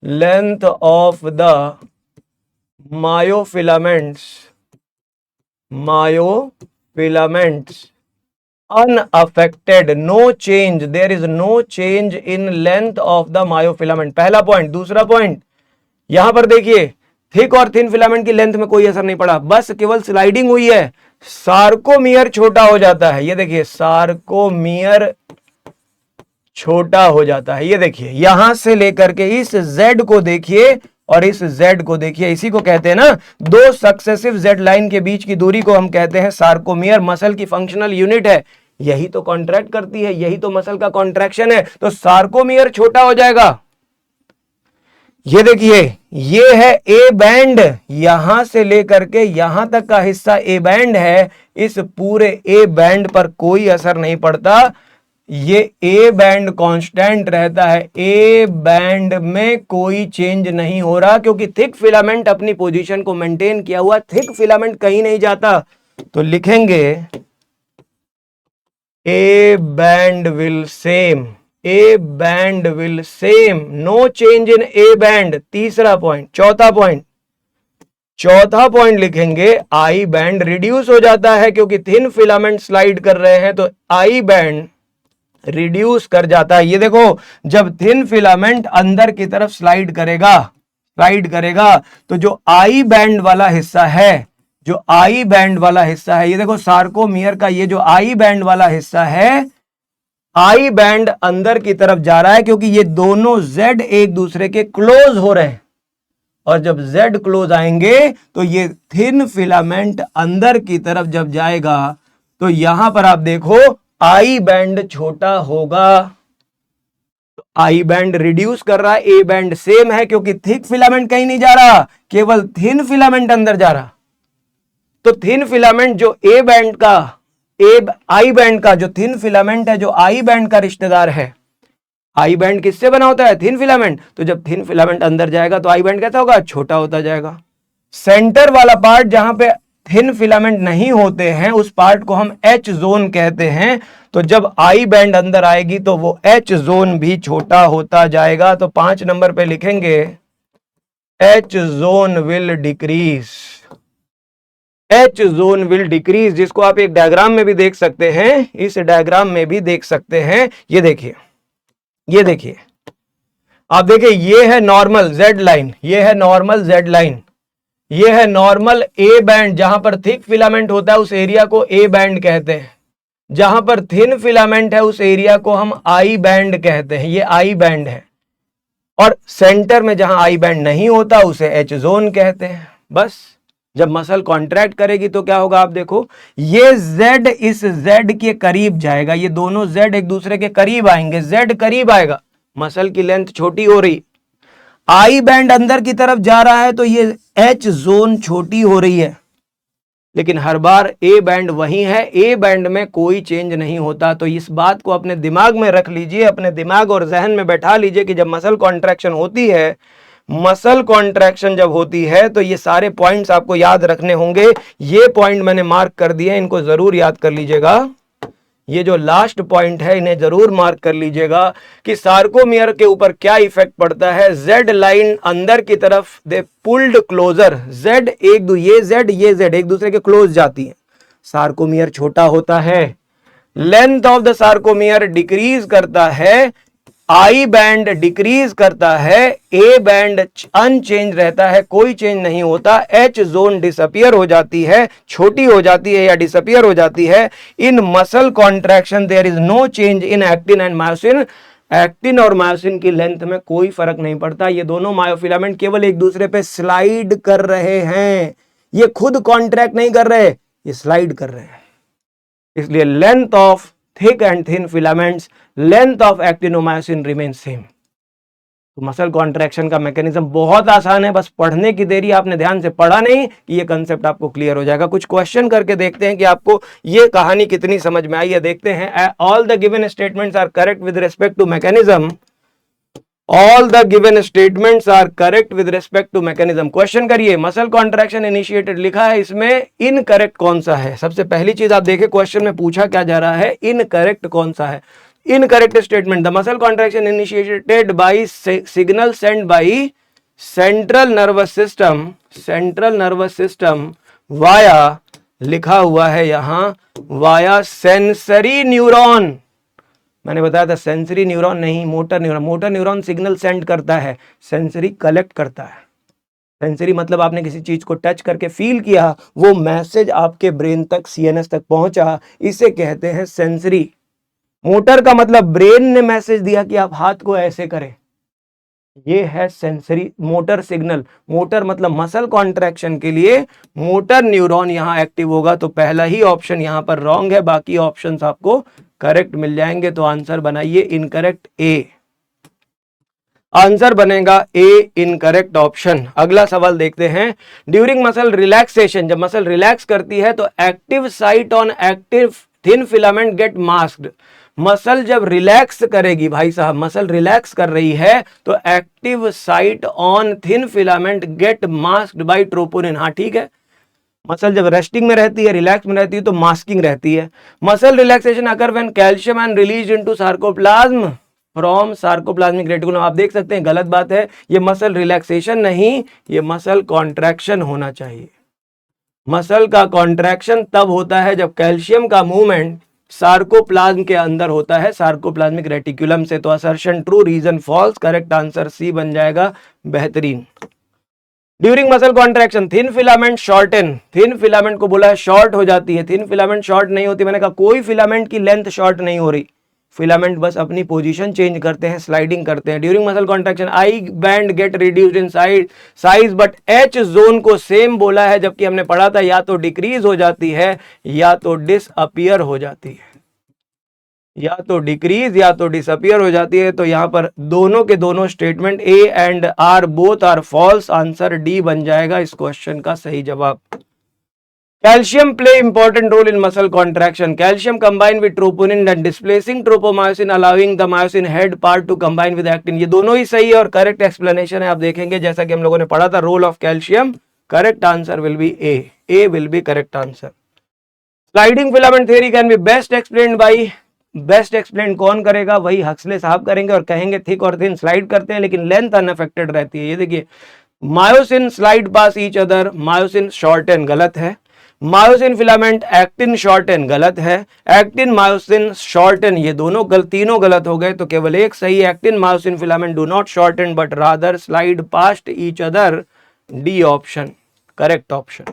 length of the myofilaments unaffected, no change, there is no change in length of the myofilament, पहला पॉइंट। दूसरा पॉइंट, यहां पर देखिए थिक और थिन फिलामेंट की लेंथ में कोई असर नहीं पड़ा, बस केवल स्लाइडिंग हुई है, सार्कोमियर छोटा हो जाता है। ये देखिए सार्कोमियर छोटा हो जाता है। ये देखिए यहां से लेकर के इस Z को देखिए और इस Z को देखिए, इसी को कहते हैं ना, दो सक्सेसिव Z लाइन के बीच की दूरी को हम कहते हैं सार्कोमियर। मसल की फंक्शनल यूनिट है, यही तो कॉन्ट्रैक्ट करती है, यही तो मसल का कॉन्ट्रैक्शन है, तो सार्कोमियर छोटा हो जाएगा। ये देखिए ये है ए बैंड, यहां से लेकर के यहां तक का हिस्सा ए बैंड है, इस पूरे ए बैंड पर कोई असर नहीं पड़ता, ये ए बैंड कांस्टेंट रहता है, ए बैंड में कोई चेंज नहीं हो रहा क्योंकि थिक फिलामेंट अपनी पोजीशन को मेंटेन किया हुआ, थिक फिलामेंट कहीं नहीं जाता। तो लिखेंगे A band will same, A band will same, no change in A band. तीसरा पॉइंट, चौथा पॉइंट लिखेंगे आई बैंड रिड्यूस हो जाता है क्योंकि थिन फिलामेंट स्लाइड कर रहे हैं, तो आई बैंड रिड्यूस कर जाता है। ये देखो जब थिन फिलामेंट अंदर की तरफ स्लाइड करेगा तो जो आई बैंड वाला हिस्सा है, जो आई बैंड वाला हिस्सा है, ये देखो सार्कोमियर का ये जो आई बैंड वाला हिस्सा है, आई बैंड अंदर की तरफ जा रहा है क्योंकि ये दोनों Z एक दूसरे के क्लोज हो रहे हैं, और जब Z क्लोज आएंगे तो ये थिन फिलामेंट अंदर की तरफ जब जाएगा तो यहां पर आप देखो आई बैंड छोटा होगा, आई बैंड रिड्यूस कर रहा है, ए बैंड सेम है क्योंकि थिक फिलामेंट कहीं नहीं जा रहा, केवल थिन फिलामेंट अंदर जा रहा। तो थिन फिलामेंट जो ए बैंड का, आई बैंड का जो थिन फिलामेंट है, जो आई बैंड का रिश्तेदार है, आई बैंड किससे बना होता है? Thin filament. तो जब थिन फिलामेंट अंदर जाएगा तो आई बैंड कैसा होगा? छोटा होता जाएगा। सेंटर वाला पार्ट जहां पे थिन फिलामेंट नहीं होते हैं उस पार्ट को हम एच जोन कहते हैं। तो जब आई बैंड अंदर आएगी तो वो एच जोन भी छोटा होता जाएगा। तो 5 नंबर पे लिखेंगे H zone will decrease, H zone will decrease, जिसको आप एक डायग्राम में भी देख सकते हैं, इस डायग्राम में भी देख सकते हैं। ये देखिए, ये देखिए, आप देखिए ये है नॉर्मल जेड लाइन, ये है नॉर्मल जेड लाइन, ये है नॉर्मल ए बैंड। जहां पर थिक फिलामेंट होता है उस एरिया को ए बैंड कहते हैं, जहां पर थिन फिलामेंट है उस एरिया को हम आई बैंड कहते हैं। ये आई बैंड है, और सेंटर में जहां आई बैंड नहीं होता उसे एच जोन कहते हैं। बस जब मसल कॉन्ट्रैक्ट करेगी तो क्या होगा? आप देखो ये Z इस Z के करीब जाएगा, ये दोनों Z एक दूसरे के करीब आएंगे, Z करीब आएगा, मसल की लेंथ छोटी हो रही, आई बैंड अंदर की तरफ जा रहा है तो ये H जोन छोटी हो रही है, लेकिन हर बार ए बैंड वही है, ए बैंड में कोई चेंज नहीं होता। तो इस बात को अपने दिमाग में रख लीजिए, अपने दिमाग और जहन में बैठा लीजिए कि जब मसल कॉन्ट्रैक्शन होती है, मसल कॉन्ट्रैक्शन जब होती है तो ये सारे पॉइंट्स आपको याद रखने होंगे। ये पॉइंट मैंने मार्क कर दिए, इनको जरूर याद कर लीजिएगा। ये जो लास्ट पॉइंट है इन्हें जरूर मार्क कर लीजिएगा कि सार्कोमियर के ऊपर क्या इफेक्ट पड़ता है। जेड लाइन अंदर की तरफ दे पुल्ड क्लोजर, जेड ये जेड एक दूसरे के क्लोज जाती है, सार्कोमियर छोटा होता है, length of the sarcomere decrease करता है, आई बैंड डिक्रीज करता है, ए बैंड अनचेंज रहता है, कोई चेंज नहीं होता, एच जोन डिसअपियर हो जाती है, छोटी हो जाती है या डिसअपियर हो जाती है। In muscle contraction there is no change in actin and myosin, actin और मायोसिन की लेंथ में कोई फर्क नहीं पड़ता, ये दोनों मायोफिलामेंट केवल एक दूसरे पे स्लाइड कर रहे हैं, ये खुद कॉन्ट्रैक्ट नहीं कर रहे, ये स्लाइड कर रहे हैं। इसलिए length of thick and thin filaments, length of actinomyosin remain same. तो मसल कॉन्ट्रैक्शन का मैकेनिज्म बहुत आसान है, बस पढ़ने की देरी, आपने ध्यान से पढ़ा नहीं कि ये कंसेप्ट आपको क्लियर हो जाएगा। कुछ क्वेश्चन करके देखते हैं कि आपको ये कहानी कितनी समझ में आई है। देखते हैं, all the given statements are correct with respect to mechanism, all the given statements are correct with respect to mechanism. Question करिए, मसल कॉन्ट्रैक्शन इनिशिएटेड लिखा है, इसमें इनकरेक्ट कौन सा है? सबसे पहली चीज आप देखिए क्वेश्चन में पूछा क्या जा रहा है, इनकरेक्ट कौन सा है? Incorrect statement, the muscle contraction initiated buy signal send by central nervous system, central nervous system via, लिखा हुआ है यहां वाया सेंसरी न्यूरॉन। मैंने बताया था सेंसरी न्यूरॉन नहीं, motor neuron. Motor neuron signal send करता है, सेंसरी कलेक्ट करता है। सेंसरी मतलब आपने किसी चीज को टच करके फील किया, वो मैसेज आपके ब्रेन तक, सीएनएस तक पहुंचा, इसे कहते हैं सेंसरी। मोटर का मतलब ब्रेन ने मैसेज दिया कि आप हाथ को ऐसे करें, ये है सेंसरी मोटर सिग्नल। मोटर मतलब मसल कॉन्ट्रैक्शन के लिए मोटर न्यूरॉन यहां एक्टिव होगा। तो पहला ही ऑप्शन यहां पर रॉन्ग है, बाकी ऑप्शंस आपको करेक्ट मिल जाएंगे। तो आंसर बनाइए इनकरेक्ट ए। आंसर बनेगा ए इनकरेक्ट ऑप्शन। अगला सवाल देखते हैं। ड्यूरिंग मसल रिलैक्सेशन, जब मसल रिलैक्स करती है तो active site on active thin filament get masked. Muscle जब रिलैक्स करेगी भाई साहब, मसल रिलैक्स कर रही है तो active site on thin filament get masked by troponin. हाँ ठीक है, मसल जब रेस्टिंग में रहती है, रिलैक्स में रहती है तो मास्किंग रहती है। Muscle relaxation occur when calcium and release into sarcoplasm from sarcoplasmic reticulum. आप देख सकते हैं गलत बात है, ये मसल रिलैक्सेशन नहीं, ये मसल कॉन्ट्रैक्शन होना चाहिए। मसल का कॉन्ट्रैक्शन तब होता है जब कैल्शियम का मूवमेंट सार्कोप्लाज्म के अंदर होता है, सार्कोप्लाज्मिक रेटिकुलम से। तो assertion true, reason false. Correct answer C बन जाएगा, बेहतरीन। During muscle contraction thin filament shorten, thin filament को बोला है शॉर्ट हो जाती है, थिन फिलामेंट शॉर्ट नहीं होती। मैंने कहा कोई फिलामेंट की लेंथ शॉर्ट नहीं हो रही, फिलामेंट बस अपनी पोजीशन चेंज करते हैं, स्लाइडिंग करते हैं। During muscle contraction I band gate reduced in size but H zone को सेम बोला है, जबकि हमने पढ़ा था या तो डिक्रीज हो जाती है या तो डिसअपियर हो जाती है, या तो डिक्रीज या तो डिसअपियर हो जाती है। तो यहां पर दोनों के दोनों statement A and R both are false. Answer D बन जाएगा इस क्वेश्चन का सही जवाब। Calcium play important role in muscle contraction. Calcium combine with troponin and displacing tropomyosin allowing the myosin head part to combine with actin. ये दोनों ही सही है और करेक्ट एक्सप्लेनेशन है। आप देखेंगे जैसा कि हम लोगों ने पढ़ा था role of calcium. Correct answer will be A will be correct answer. Sliding filament theory can be best explained by, best explain कौन करेगा? वही हक्सले साहब करेंगे और कहेंगे थिक और थिन स्लाइड करते हैं लेकिन लेंथ अनअफेक्टेड रहती है। ये देखिए, myosin slide past each other, myosin shorten गलत है। मायोसिन फिलामेंट एक्टिन शॉर्टन गलत है। एक्टिन मायोसिन शॉर्टन ये दोनों तीनों गलत हो गए। तो केवल एक सही, actin myosin filament do not shorten but rather slide past each other. D option correct option.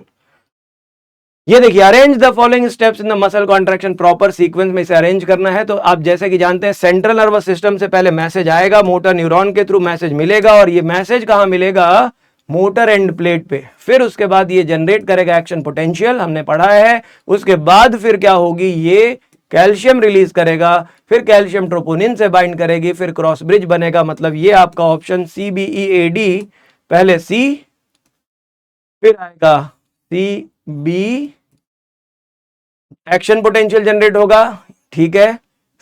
ये देखिए, arrange the following steps in the muscle contraction, proper sequence में इसे अरेंज करना है। तो आप जैसे कि जानते हैं सेंट्रल नर्वस सिस्टम से पहले मैसेज आएगा, मोटर न्यूरॉन के थ्रू मैसेज मिलेगा और ये मैसेज कहां मिलेगा? मोटर एंड प्लेट पे। फिर उसके बाद ये जनरेट करेगा एक्शन पोटेंशियल, हमने पढ़ा है। उसके बाद फिर क्या होगी? ये कैल्शियम रिलीज करेगा, फिर कैल्शियम ट्रोपोनिन से बाइंड करेगी, फिर क्रॉस ब्रिज बनेगा। मतलब ये आपका option C B E A D, पहले सी फिर आएगा C B, action potential generate होगा, ठीक है।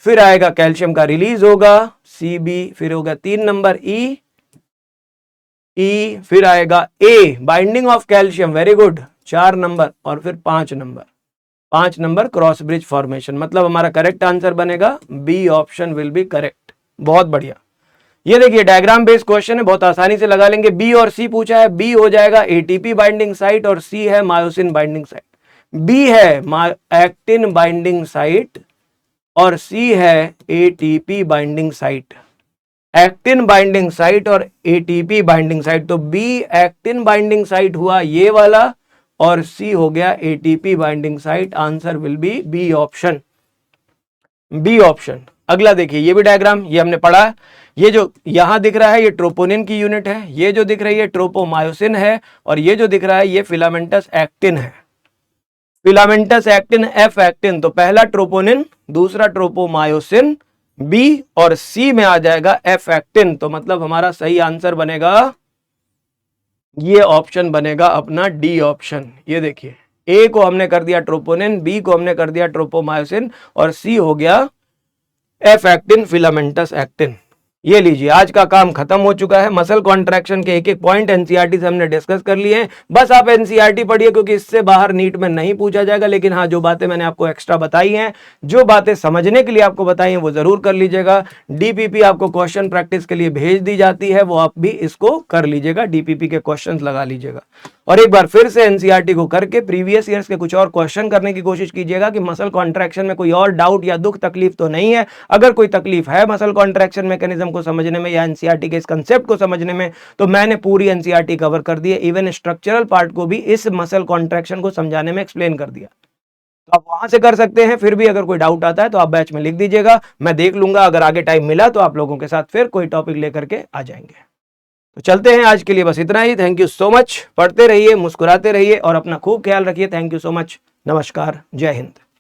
फिर आएगा कैल्शियम का रिलीज होगा, सी बी, फिर होगा 3 नंबर ई, फिर आएगा A binding of calcium, very good 4 number, और फिर 5 number, 5 number cross bridge formation. मतलब हमारा करेक्ट आंसर बनेगा B option will be correct. बहुत बढ़िया। ये देखिए डायग्राम बेस्ड क्वेश्चन है, बहुत आसानी से लगा लेंगे। बी और सी पूछा है, बी हो जाएगा एटीपी बाइंडिंग साइट और सी है मायोसिन बाइंडिंग साइट। बी है एक्टिन बाइंडिंग साइट और सी है ATP binding site. Actin binding site और एटीपी बाइंडिंग साइट। तो बी एक्टिन बाइंडिंग साइट हुआ ये वाला और सी हो गया ATP binding site. Answer will be B option, B option. अगला देखिए, ये भी डायग्राम ये हमने पढ़ा है। ये जो यहां दिख रहा है ये ट्रोपोनिन की यूनिट है, ये जो दिख रही है ट्रोपोमायोसिन है और ये जो दिख रहा है ये फिलामेंटस एक्टिन है। Filamentous actin, F actin. तो पहला ट्रोपोनिन, दूसरा ट्रोपोमायोसिन, बी और सी में आ जाएगा एफ एक्टिन। तो मतलब हमारा सही आंसर बनेगा ये ऑप्शन बनेगा अपना डी ऑप्शन। ये देखिए, ए को हमने कर दिया ट्रोपोनिन, बी को हमने कर दिया ट्रोपोमायोसिन और सी हो गया एफ एक्टिन फिलामेंटस एक्टिन। ये लीजिए, आज का काम खत्म हो चुका है। मसल कॉन्ट्रैक्शन के एक एक पॉइंट एनसीईआरटी से हमने डिस्कस कर लिए हैं। बस आप एनसीईआरटी पढ़िए क्योंकि इससे बाहर नीट में नहीं पूछा जाएगा। लेकिन हाँ, जो बातें मैंने आपको एक्स्ट्रा बताई हैं, जो बातें समझने के लिए आपको बताई हैं, वो जरूर कर लीजिएगा। डीपीपी आपको क्वेश्चन प्रैक्टिस के लिए भेज दी जाती है, वो आप भी इसको कर लीजिएगा, डीपीपी के क्वेश्चन लगा लीजिएगा। और एक बार फिर से एनसीईआरटी को करके प्रीवियस ईयर्स के कुछ और क्वेश्चन करने की कोशिश कीजिएगा कि मसल कॉन्ट्रैक्शन में कोई और डाउट या दुख तकलीफ तो नहीं है। अगर कोई तकलीफ है मसल कॉन्ट्रैक्शन मैकेनिज्म को समझने में या एनसीईआरटी के इस कंसेप्ट को समझने में, तो मैंने पूरी एनसीईआरटी कवर कर दी है। इवन स्ट्रक्चरल पार्ट को भी इस मसल कॉन्ट्रैक्शन को समझाने में एक्सप्लेन कर दिया। आप वहां से कर सकते हैं। फिर भी अगर कोई डाउट आता है तो आप बैच में लिख दीजिएगा, मैं देख लूंगा। अगर आगे टाइम मिला तो आप लोगों के साथ फिर कोई टॉपिक लेकर के आ जाएंगे। तो चलते हैं, आज के लिए बस इतना ही। Thank you so much. पढ़ते रहिए, मुस्कुराते रहिए और अपना खूब ख्याल रखिए। Thank you so much. नमस्कार, जय हिंद।